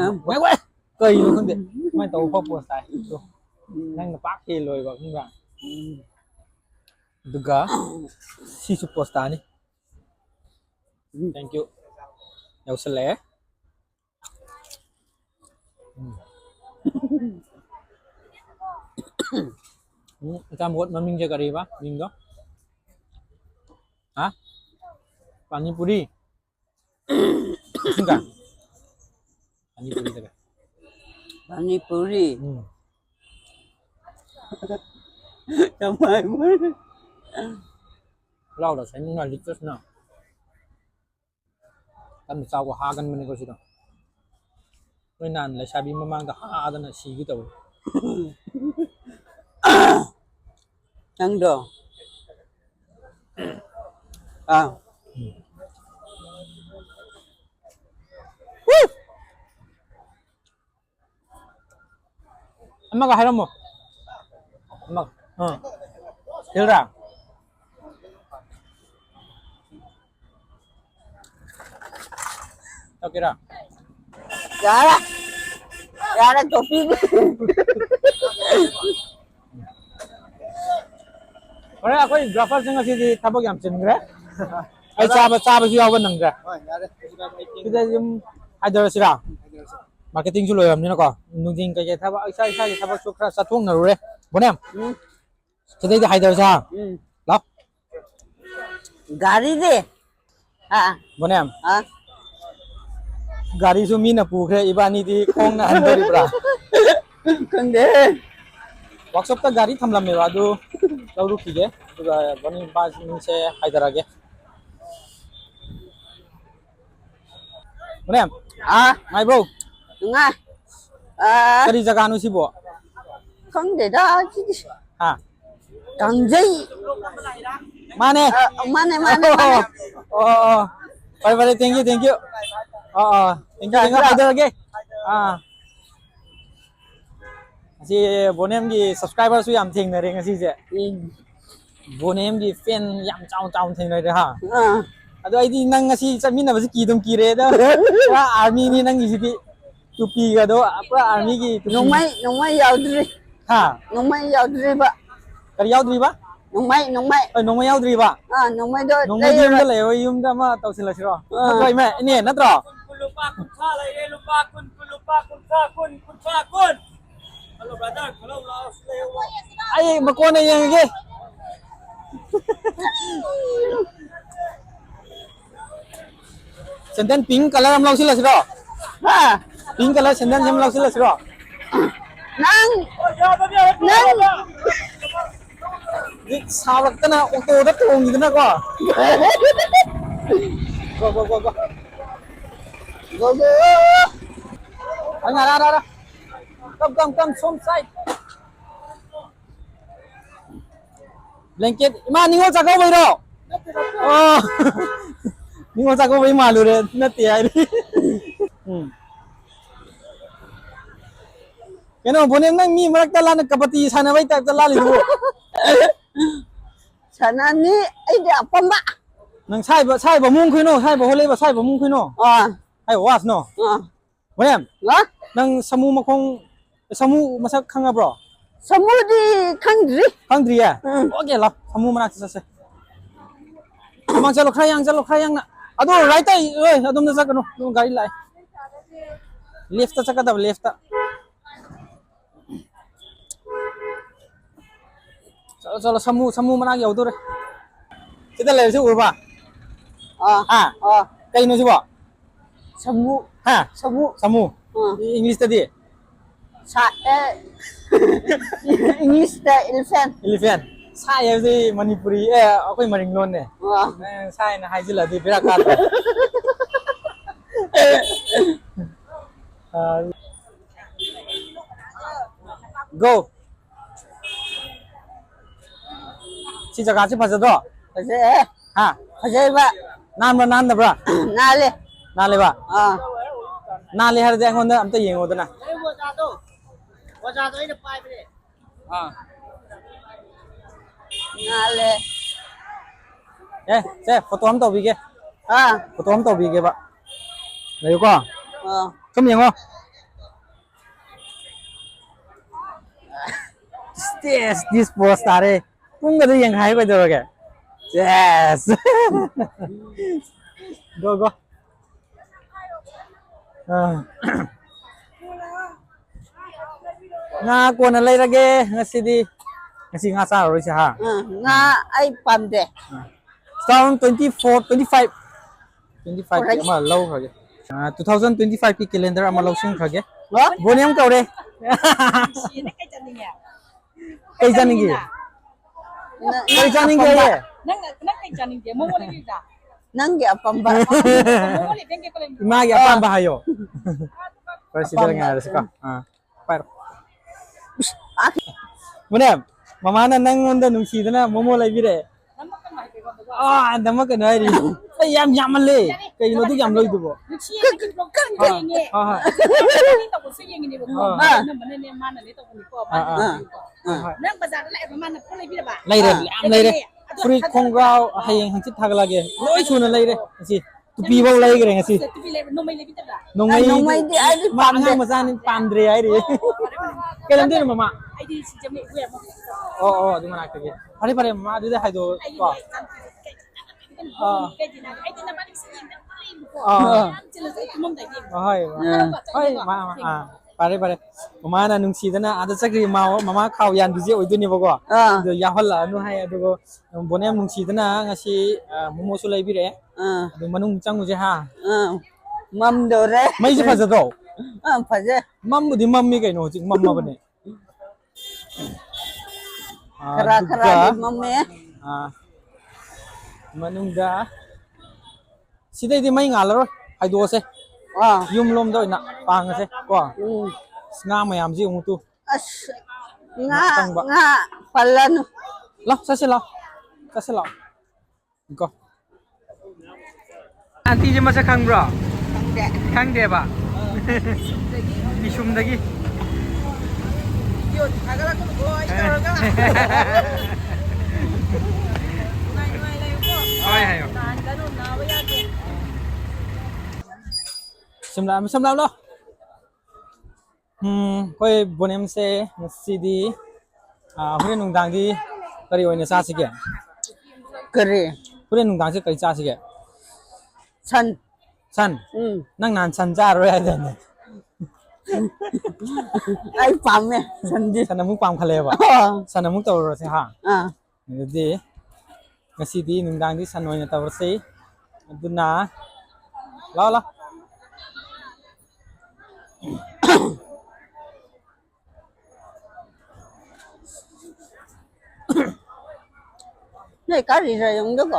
ꯀꯩꯅꯣ ꯈꯪꯗꯦ ꯁꯨꯃꯥꯏꯅ ꯇꯧꯕ ꯐꯥꯎ ꯄꯣꯁ ꯇꯥꯏ ꯅꯪꯅ ꯄꯥꯛ ꯍꯦꯜꯂꯣꯏꯕ ꯈꯪꯕ꯭ꯔꯥ ꯑꯗꯨꯒ ꯁꯤꯁꯨ ꯄꯣꯁ ꯇꯥꯅꯤ ꯊꯦꯡꯛ ꯌꯨ ꯌꯧꯁꯜꯂꯛꯑꯦ ꯑꯆꯥꯄꯣꯠ ꯃꯃꯤꯡꯁꯦ ꯀꯔꯤꯕ ꯃꯤꯡꯗꯣ ꯍꯥ पानीपुरी का panipuri kemarin lau là sánh ngoài lịch rất nào tâm sao của ha gần mình có gì đâu nơi nàn lại sai bị mang cả ha đó là xì cái tàu Nang do 엄마가 하란 뭐 엄마가 얘들아 여기라 Yara topi 그래 아까 드라파 생각이 타박이 안 찍는 그래? 아이 짜바지 야원 능 그래 근데 좀 하더라시라 마케팅 줄로 염니나고 누진 그게 타박 이사이 타박 쇼크라 사통 나루래 뭐냐 저대도 하더라자 라 gari de 뭐냐 गाड़ी मीना पुख्रे इबानी खोंग हंदरीब्रा खंदे workshop गाड़ी थमलमेबा लौरुखीगे बनी से हाइदरागे बोने माइब्रो nga करी जगह सिबो खंदे दा हाँ कंजई माने माने माने bye bye thank you thank you हाइदरागे si bonem gi subscriber su yam thing na re ngasi je bonem gi fan yam chau chau thing na re ha ado ai di nang ngasi chamin na ba ki dum ki re da army ni nang gi di tupi ga do apa army gi nong mai yaudri ha nong mai yaudri ba kar yaudri ba nong mai nong mai yaudri ba nong mai do nong mai yum da le yum da ma taw sin la siro koi me ni na tro lupa kun sa lai lupa kun sa kun sa kun hello brother hello ai ma ko na yang ge senden pink color am lau sila siro ha pink color senden am lau sila siro nang ni sawak ta na auto da tong ni na ko go anh ra come some side blanket ima ningo chako bai ro oh ningo chako bai malu re nati ai keno bonem nang mi marak tala na kapati sana bai ta tala li du sanani ai da pamba nang sai ba mung khui no sai ba hole ba sai ba mung khui no ai was no bonem la nang samu makong samu masak khanga bro samudi khangdri khangdri ya oke la samu manak sa mang chalo khrayang na ado right ai oi adum na sakano dum gari lai left ta sakada left ta chalo samu manak yau do re kita le se urba kai no sibo samu ha samu samu english tadi sa English the elephant sai है मणिपुरी अखोई मरिंगलोन ने sai ना हाइजिला दे बेरा का go si जगह से फसे दो fase हां fase ba नान दबरा nale बा नाले हर जे अंगोंदा अमता येंगो दना waja to ina pai be nale से फोटो हम तो भी के फोटो हम तो भी के बा ले को कम येंगो this post are kung ga yang hai ko doroge yes go nga ko na lai rage ngasi nga sa ro ha nga ai pamde sound 25 ama low khage 2025 ki calendar ama low sing khage boniam ka re kai janingi ye nang kai janingi momo le da nange apamba momo le benge ko le ima ya pamba hayo president nga reska par boniam mama na nang onda nungsi dana momo lai bire namak na ri yam le kai no du yam loi du bo chi ki blog kan ke nge ni to ko se yeng ni bo na man ne man ne to ko ni ko ba nang bazar lai ba man ko le bi ba lai re free khongrao hayeng hangchit thaglage loi chuna lai re si tupi bau lai gre ngasi tupi le no mai le bi ta da nongmai di ai di pam nga masan pandre ai ri kelam din mama ai di si jame we mo du mana ke pare mama du de hai do ko cái gì nào cái nào bạn sẽ nhìn thấy chỉ là cái mông đại điểm hai ma pare mama na nungsi dana ada chakri mama khaw yan bije oi du ni bo ko do ya halla nu hai adu go bonem nungsi dana ngasi momo su lai bi re du manung changu je ha 맘도래. ไม่ใช่พัสดุ 파제. มัมบุดีมัมมีไก่โนจิมัมมาปะเนี่ย 카라카라 맘매. manungda sidai di mai ngal ro hai do se yum lom do na pang se ko nga mayam ji ung tu 아스. 나 팔라누. la sa se la ko anti je masa khang bro khang de ba bisum dagi 요 다가라 거 이거가. ai hay xem làm đó koi bonem se cd hurin nung dang di kari oine sa sige 그래. hurin nung dang se kai cha sige 산. san nang nan san cha ro ya den 아이 밤에 산디. san namuk pam khale ba san namuk taw ro se ha di cd nung dang di san oine taw se aduna la 네 가리라 용도고.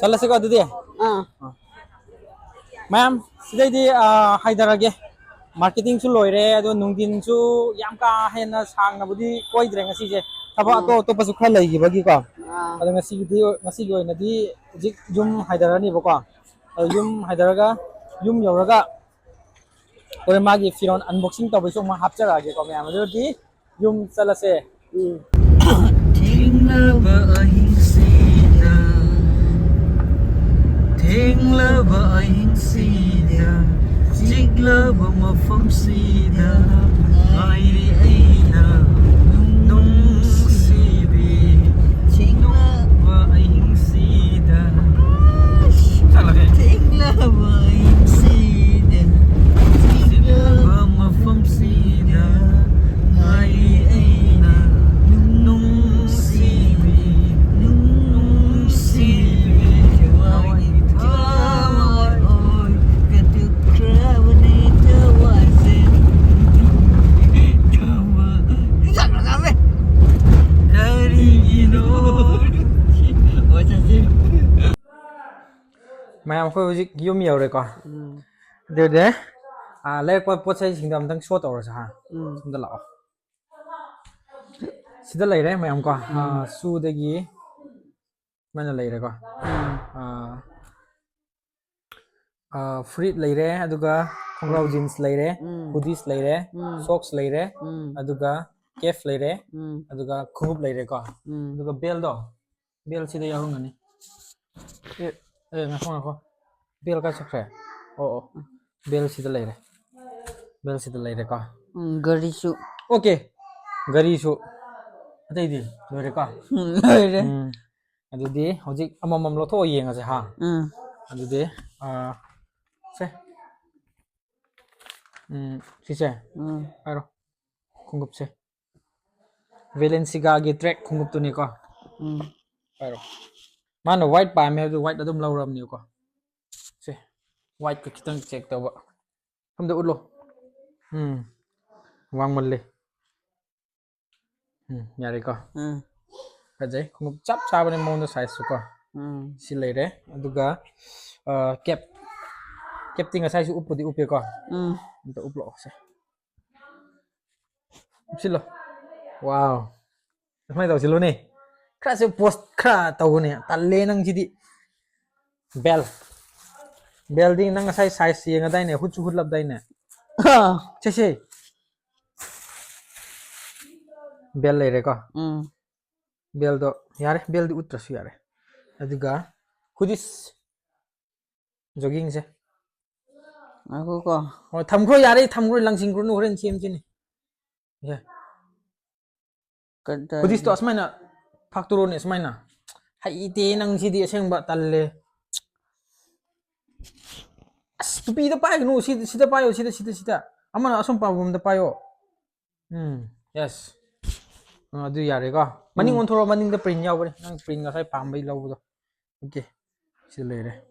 salase ko adudi ma'am sidai di haidarage marketing su loire ado nungdin su yam ka hena sang na budi koi dre ngasi je thaba to pasu khra lai gi bagi ko ado ngasi gi oina di jik jum haidarani boko yum haidaraga yum yoraga ore magi firon unboxing to bisu ma hapchara ge ko ma'am ado di yum salase Thing love anh sida Jig love mà phong sida Ai đi ai na Nung si bi Thing love anh sida Sao là cái Thing love anh sida Jig love mà phong sida Ai đi ai na Nung si bi Nung si bi mày em khơi gì yêu nhiều rồi con điều đấy lấy qua post xây dựng đang show tàu rồi sao chúng ta lão xin lấy đấy mày em con su đây gì mày là lấy đấy con fruit lấy đấy aduga khongrau jeans lấy đấy hoodies lấy đấy socks lấy đấy aduga cap lấy đấy aduga khungup lấy đấy con aduga bell đó bell xin đây không ngani nghe không bell cái sắc bell xin lấy đấy con 거리수. ok gari su đây đi lấy đấy con lời đấy. adudi hojik amamam lo tho yeng ase ha adudi se si se aro khungup se Valenciaga gi track khungup tu ni ko aro mana white pa me du white adum lo ram ni ko se white ka kitang check taw ba hamda utlo wang mal le yari ko kajai khungup chap cha bane mon size su ko si le re aduga cap ting size su upudi upe ko to uplo se upsilo wow mai tau silo ni kra se post kra tau ni talle nang jidi bell ding nang size yang dai ne huchu hutlap dai ne che bell le re ko bell do yare bell di utrasu yare aduga hoodies jogging se aku ko thamkro yare thamkro langsing kru no horen chem chini ye hoodies to asmaina factoro ne asmaina hai te nang sidi asengba talle stupi da pai no sida payo sida amana asom pabum da payo yes adu yare ko maning on thoro maning da print yaw bari nang print ga sai pam bai law do okay ꯁꯤ ꯂꯩꯔꯦ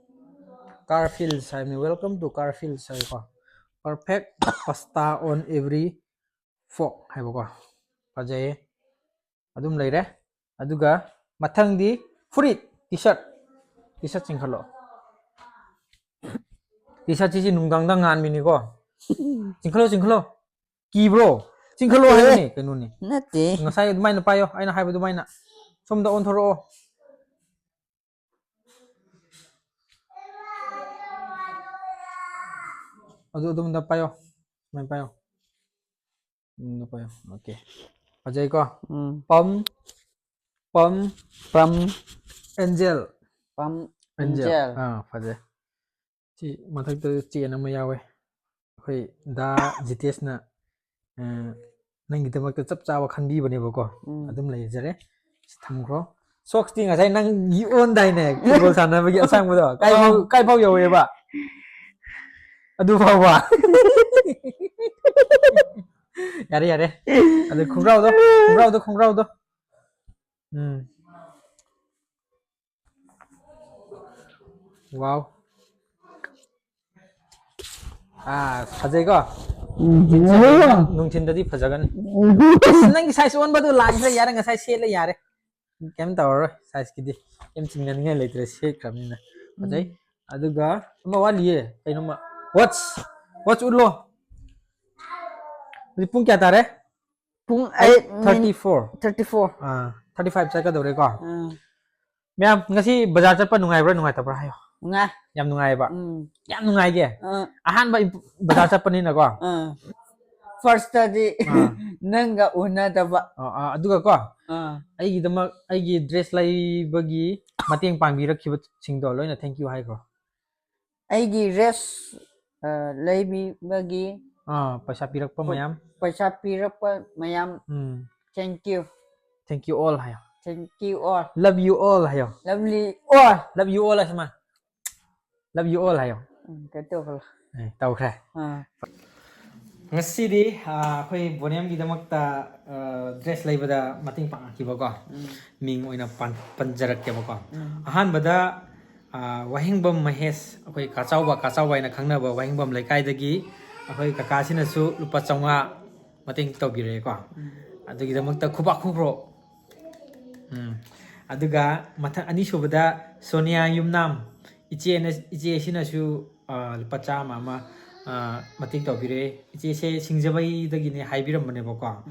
Carfields ꯍꯥꯏꯕꯅꯤ welcome to Carfields ꯍꯥꯏꯀꯣ perfect pasta on every fork ꯍꯥꯏꯕꯀꯣ ꯐꯖꯩꯌꯦ ꯑꯗꯨꯝ ꯂꯩꯔꯦ ꯑꯗꯨꯒ ꯃꯊꯪꯗꯤ ꯐꯨꯔꯤꯠ ꯇꯤ-ꯁꯔꯠ ꯆꯤꯡꯈꯠꯂꯣ ꯇꯤ-ꯁꯔꯠꯁꯤ ꯅꯨꯡꯗꯥꯡꯗ ꯉꯥꯟꯕꯤꯅꯤꯀꯣ ꯆꯤꯡꯈꯠꯂꯣ ꯀꯤꯕ꯭ꯔꯣ ꯆꯤꯡꯈꯠꯂꯣ ꯍꯥꯏꯕꯅꯤ ꯀꯩꯅꯣꯅꯤ Nati.ꯉꯁꯥꯏ ꯑꯗꯨꯃꯥꯏꯅ ꯄꯥꯏꯌꯣ ꯑꯩꯅ ꯍꯥꯏꯕ ꯑꯗꯨꯃꯥꯏꯅ ꯁꯣꯝꯗ ꯑꯣꯟꯊꯣꯔꯛꯑꯣ ꯑꯗꯨꯝꯗ ꯄꯥꯏꯌꯣ ꯁꯨꯃꯥꯏꯅ ꯄꯥꯏꯌꯣ ꯑꯗꯨꯝꯗ ꯄꯥꯏꯌꯣ ꯑꯣꯀꯦ ꯐꯖꯩꯀꯣ Pam Pam. Angel Pam. Angel. ꯐꯖꯩ ꯁꯤ ꯃꯊꯛꯇ ꯆꯦꯟ ꯑꯃ ꯌꯥꯎꯋꯦ ꯑꯩꯈꯣꯏ ꯗꯥ ꯖꯤꯇꯦꯁꯅ ꯅꯪꯒꯤꯗꯃꯛꯇ ꯆꯞ ꯆꯥꯕ ꯈꯟꯕꯤꯕꯅꯦꯕꯀꯣ ꯑꯗꯨꯝ ꯂꯩꯖꯔꯦ ꯁꯤ ꯊꯝꯈ꯭ꯔꯣ ꯁꯣꯛꯁꯇꯤ ꯉꯁꯥꯏ ꯅꯪ ꯑꯣꯟꯗꯥꯏꯅꯦ ꯐꯨꯠꯕꯣꯜ ꯁꯥꯟꯅꯕꯒꯤ ꯑꯁꯥꯡꯕꯗꯣ ꯀꯥꯏ ꯐꯥꯎ ꯌꯧꯋꯦꯕ ꯑꯗꯨ ꯐꯥꯎꯕ ꯌꯥꯔꯦ ꯑꯗꯨ ꯈꯣꯡꯒ꯭ꯔꯥꯎꯗꯣ ꯋꯥꯎ ꯐꯖꯩꯀꯣ ꯅꯨꯡꯊꯤꯟꯗꯗꯤ ꯐꯖꯒꯅꯤ ꯅꯪꯒꯤ ꯁꯥꯏꯖ ꯑꯣꯟꯕꯗꯨ ꯂꯥꯟꯈ꯭ꯔꯦ ꯌꯥꯔꯦ ꯉꯁꯥꯏ ꯁꯦꯠꯂꯦ ꯌꯥꯔꯦ ꯀꯩꯝ ꯇꯧꯔꯔꯣꯏ ꯁꯥꯏꯖꯀꯤꯗꯤ ꯀꯩꯝ ꯆꯤꯡꯅꯅꯤꯡꯉꯥই ꯂꯩꯇ꯭ꯔꯦ ꯁꯦꯠꯈ꯭ꯔꯕꯅꯤꯅ ꯐꯖꯩ ꯑꯗꯨꯒ ꯑꯃ ꯋꯥꯠꯂꯤꯌꯦ ꯀꯩꯅꯣꯝꯃ ꯋꯥꯠꯆ ꯎꯠꯂꯣ ꯍꯧꯖꯤꯛ ꯄꯨꯡ ꯀꯌꯥ ꯇꯥꯔꯦ Pung 34 34. 35 ꯆꯠꯀꯗꯧꯔꯦꯀꯣ ꯃꯌꯥꯝ ꯉꯁꯤ ꯕꯖꯥꯔ ꯆꯠꯄ ꯅꯨꯡꯉꯥꯏꯕ꯭ꯔꯥ ꯅꯨꯡꯉꯥꯏꯇꯕ꯭ꯔꯥ ꯍꯥꯏꯌꯣ Nga. ꯌꯥꯝ ꯅꯨꯡꯉꯥꯏꯕ ꯌꯥꯝ ꯅꯨꯡꯉꯥꯏꯒꯦ ꯑꯍꯥꯟꯕ ꯕꯖꯥꯔ ꯆꯠꯄꯅꯤꯅꯀꯣ First study. Nanga unadaba. ꯑꯗꯨꯒ ꯀꯣ ꯑꯩꯒꯤꯗꯃꯛ ꯑꯩꯒꯤ ꯗ꯭ꯔꯦꯁ ꯂꯩꯕꯒꯤ ꯃꯇꯦꯡ ꯄꯥꯡꯕꯤꯔꯛꯈꯤꯕꯁꯤꯡꯗꯣ ꯂꯣꯏꯅ ꯊꯦꯡꯛ ꯌꯨ ꯍꯥꯏꯈ꯭ꯔꯣ Aigi rest laybi bagi ꯄꯩꯁꯥ ꯄꯤꯔꯛꯄ ꯃꯌꯥꯝ paisa pirapa mayam. Thank you. Thank you all ꯍꯥꯏꯌꯣ Thank you all. Love you all ꯍꯥꯏꯌꯣ Lovely all. Love you all ꯍꯥꯏꯁꯤꯃ ꯂꯚ ꯌꯨ ꯑꯣꯜ ꯍꯥꯏꯌꯣ Katoka. ꯇꯧꯈ꯭ꯔꯦ ꯉꯁꯤꯗꯤ ꯑꯩꯈꯣꯏ ꯕꯣꯅꯦꯝꯒꯤꯗꯃꯛꯇ ꯗ꯭ꯔꯦꯁ ꯂꯩꯕꯗ ꯃꯇꯦꯡ ꯄꯥꯡꯉꯛꯈꯤꯕꯀꯣ ꯃꯤꯡ ꯑꯣꯏꯅ ꯄꯟꯖꯔꯛꯀꯦꯕꯀꯣ ꯑꯍꯥꯟꯕꯗ ꯋꯥꯍꯦꯡꯕꯝ ꯃꯍꯦꯁ ꯑꯩꯈꯣꯏ ꯀꯥꯆꯥꯎꯕ ꯍꯥꯏꯅ ꯈꯪꯅꯕ ꯋꯥꯍꯦꯡꯕꯝ ꯂꯩꯀꯥꯏꯗꯒꯤ ꯑꯩꯈꯣꯏ ꯀꯀꯥꯁꯤꯅꯁꯨ ꯂꯨꯄꯥ 500 ꯃꯇꯦꯡ ꯇꯧꯕꯤꯔꯛꯑꯦꯀꯣ ꯑꯗꯨꯒꯤꯗꯃꯛꯇ ꯈꯨꯕꯥꯛ ꯈꯨꯈ꯭ꯔꯣ ꯑꯗꯨꯒ ꯃꯊꯪ ꯑꯅꯤꯁꯨꯕꯗ ꯁꯣꯅꯤꯌꯥ ꯌꯨꯝꯅꯥꯝ ꯏꯆꯦꯁꯤꯅꯁꯨ ꯂꯨꯄꯥ 100 ꯑꯃ ꯃꯇꯦꯡ ꯇꯧꯕꯤꯔꯛꯑꯦ ꯏꯆꯦꯁꯦ ꯁꯤꯡꯖꯃꯩꯗꯒꯤꯅꯦ ꯍꯥꯏꯕꯤꯔꯝꯕꯅꯦꯕꯀꯣ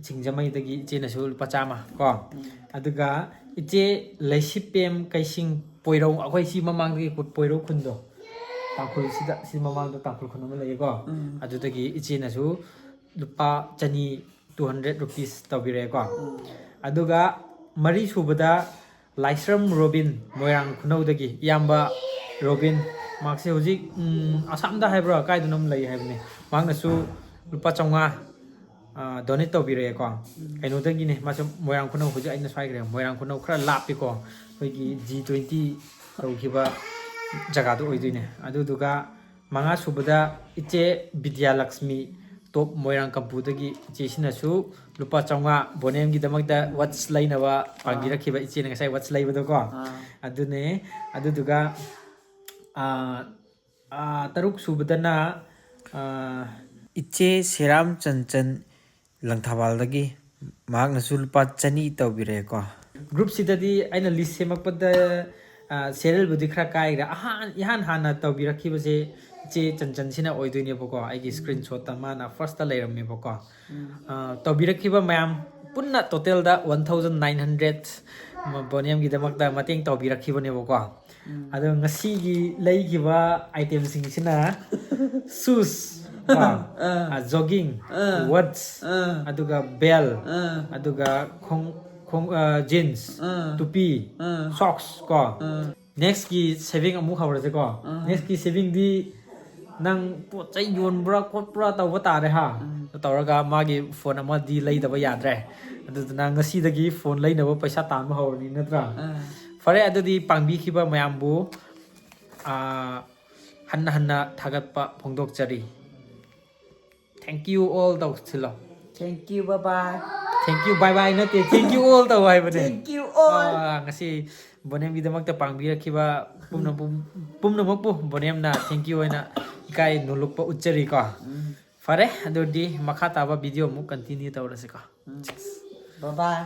ꯁꯤꯡꯖꯃꯩꯗꯒꯤ ꯏꯆꯦꯅꯁꯨ ꯂꯨꯄꯥ 100 ꯀꯣ ꯑꯗꯨꯒ ꯏꯆꯦ ꯂꯩꯁꯤꯄꯦꯝ ꯀꯩꯁꯤꯡ ꯄꯣꯏꯔꯧ ꯑꯩꯈꯣꯏ ꯁꯤ ꯃꯃꯥꯡꯗꯒꯤ ꯄꯣꯏꯔꯧ ꯈꯨꯟꯗꯣ ꯇꯥꯡꯈꯨꯜꯁꯤꯗ ꯁꯤ ꯃꯃꯥꯡꯗ ꯇꯥꯡꯈꯨꯜ ꯈꯨꯟ ꯑꯃ ꯂꯩꯌꯦꯀꯣ ꯑꯗꯨꯗꯒꯤ ꯏꯆꯦꯅꯁꯨ ꯂꯨꯄꯥ 200 rupees ꯇꯧꯕꯤꯔꯛꯑꯦꯀꯣ ꯑꯗꯨꯒ ꯃꯔꯤ ꯁꯨꯕꯗ ꯂꯥꯏꯁ꯭ꯔꯝ ꯔꯣꯕꯤꯟ ꯃꯣꯏꯔꯥꯡ ꯈꯨꯅꯧꯗꯒꯤ ꯏꯌꯥꯝꯕ ꯔꯣꯕꯤꯟ ꯃꯥꯛꯁꯦ ꯍꯧꯖꯤꯛ ꯑꯁꯥꯝꯗ ꯍꯥꯏꯕ꯭ꯔꯥ ꯀꯥꯏꯗꯅꯣꯝ ꯂꯩ ꯍꯥꯏꯕꯅꯦ ꯃꯥꯛꯅꯁꯨ ꯂꯨꯄꯥ 500 ꯗꯣꯅꯦꯠ ꯇꯧꯕꯤꯔꯛꯑꯦꯀꯣ ꯀꯩꯅꯣꯗꯒꯤꯅꯦ ꯃꯥꯁꯨ ꯃꯣꯏꯔꯥꯡ ꯈꯨꯅꯧ ꯍꯧꯖꯤꯛ ꯑꯩꯅ ꯁ꯭ꯋꯥꯏꯈ꯭ꯔꯦ ꯃꯣꯏꯔꯥꯡ ꯈꯨꯅꯧ ꯈꯔ ꯂꯥꯞꯄꯤꯀꯣ ꯑꯩꯈꯣꯏꯒꯤ G20 ꯇꯧꯈꯤꯕ ꯖꯒꯥꯗꯣ ꯑꯣꯏꯗꯣꯏꯅꯦ ꯑꯗꯨꯗꯨꯒ 5 ꯁꯨꯕꯗ ꯏꯆꯦ ꯕꯤꯗ꯭ꯌꯥꯂꯛꯁꯃꯤ ꯇꯣꯞ ꯃꯣꯏꯔꯥꯡ ꯀꯝꯄꯨꯗꯒꯤ ꯏꯆꯦꯁꯤꯅꯁꯨ ꯂꯨꯄꯥ 500 ꯕꯣꯅꯦꯝꯒꯤꯗꯃꯛꯇ ꯋꯥꯠꯆ ꯂꯩꯅꯕ ꯄꯥꯡꯕꯤꯔꯛꯈꯤꯕ ꯏꯆꯦꯅ ꯉꯁꯥꯏ ꯋꯥꯠꯆ ꯂꯩꯕꯗꯣꯀꯣ ꯑꯗꯨꯅꯦ ꯑꯗꯨꯗꯨꯒ 3 ꯁꯨꯕꯗꯅ ꯏꯆꯦ ꯁꯦꯔꯥꯝ ꯆꯟꯆꯟ ꯂꯪꯊꯕꯥꯜꯗꯒꯤ ꯃꯍꯥꯛꯅꯁꯨ ꯂꯨꯄꯥ 200 ꯇꯧꯕꯤꯔꯛꯑꯦꯀꯣ ꯒ꯭ꯔꯨꯞꯁꯤꯗꯗꯤ ꯑꯩꯅ ꯂꯤꯁ ꯁꯦꯝꯃꯛꯄꯗ ꯁꯦꯔꯦꯜꯕꯨꯗꯤ ꯈꯔ ꯀꯥꯏꯈ꯭ꯔꯦ ꯏꯍꯥꯟ ꯍꯥꯟꯅ ꯇꯧꯕꯤꯔꯛꯈꯤꯕꯁꯦ ꯏꯆꯦ ꯆꯟꯆꯟꯁꯤꯅ ꯑꯣꯏꯗꯣꯏꯅꯦꯕꯀꯣ ꯑꯩꯒꯤ ꯁ꯭ꯀ꯭ꯔꯤꯟ ꯁꯣꯠꯇ ꯃꯥꯅ ꯐꯥꯔꯁꯇ ꯂꯩꯔꯝꯃꯦꯕꯀꯣ ꯇꯧꯕꯤꯔꯛꯈꯤꯕ ꯃꯌꯥꯝ ꯄꯨꯟꯅ ꯇꯣꯇꯦꯜꯗ 1900 ꯕꯣꯅꯦꯝꯒꯤꯗꯃꯛꯇ ꯃꯇꯦꯡ ꯇꯧꯕꯤꯔꯛꯈꯤꯕꯅꯦꯕꯀꯣ ꯑꯗꯣ ꯉꯁꯤꯒꯤ ꯂꯩꯈꯤꯕ ꯑꯥꯏꯇꯦꯝꯁꯤꯡꯁꯤꯅ ꯁꯨꯁ ꯖꯣꯒꯤꯡ ꯋꯥꯠꯆ ꯑꯗꯨꯒ ꯕꯦꯜ ꯑꯗꯨꯒ ꯖꯤꯟꯁ ꯇꯨꯄꯤ ꯁꯣꯛꯁ ꯀꯣ ꯅꯦꯛꯁꯀꯤ ꯁꯦꯚꯤꯡ ꯑꯃꯨꯛ ꯍꯧꯔꯁꯦꯀꯣ ꯅꯦꯛꯁꯀꯤ ꯁꯦꯚꯤꯡꯗꯤ ꯅꯪ ꯄꯣꯠ ꯆꯩ ꯌꯣꯟꯕ꯭ꯔꯥ ꯈꯣꯠꯄ꯭ꯔꯥ ꯇꯧꯕ ꯇꯥꯔꯦ ꯇꯧꯔꯒ ꯃꯥꯒꯤ ꯐꯣꯟ ꯑꯃꯗꯤ ꯂꯩꯗꯕ ꯌꯥꯗ꯭ꯔꯦ ꯑꯗꯨꯗꯨꯅ ꯉꯁꯤꯗꯒꯤ ꯐꯣꯟ ꯂꯩꯅꯕ ꯄꯩꯁా ꯇꯥꯟꯕ ꯍꯧꯔꯅꯤ ꯅꯠꯇ꯭ꯔꯥ ꯐꯔꯦ ꯑꯗꯨꯗꯤ ꯄꯥꯡꯕꯤꯈꯤꯕ ꯃꯌꯥꯝꯕꯨ ꯍꯟꯅ ꯊꯥꯒꯠꯄ ꯐꯣꯡꯗꯣꯛꯆꯔꯤ ꯊꯦꯡꯛ ꯌꯨ ꯑꯣꯜ ꯇꯧꯁꯤꯜꯂꯣ Thank you. Bye bye. Thank you bye bye ꯅꯠꯇꯦ ꯊꯦꯡꯛ ꯌꯨ ꯑꯣꯜ ꯇꯧ ꯍꯥꯏꯕꯅꯦ Thank you all. ꯉꯁꯤ ꯕꯣꯅꯦꯝꯒꯤꯗꯃꯛꯇ ꯄꯥꯡꯕꯤꯔꯛꯈꯤꯕ ꯄꯨꯝꯅꯃꯛꯄꯨ ꯕꯣꯅꯦꯝꯅ ꯊꯦꯡꯛ ꯌꯨ ꯑꯣꯏꯅ ꯏꯀꯥꯏ ꯅꯣꯂꯨꯛꯄ ꯎꯠꯆꯔꯤꯀꯣ ꯐꯔꯦ ꯑꯗꯨꯗꯤ ꯃꯈꯥ ꯇꯥꯕ ꯚꯤꯗꯤꯑꯣ ꯑꯃꯨꯛ ꯀꯟꯇꯤꯅ꯭ꯌꯨ ꯇꯧꯔꯁꯤꯀꯣ Bye bye.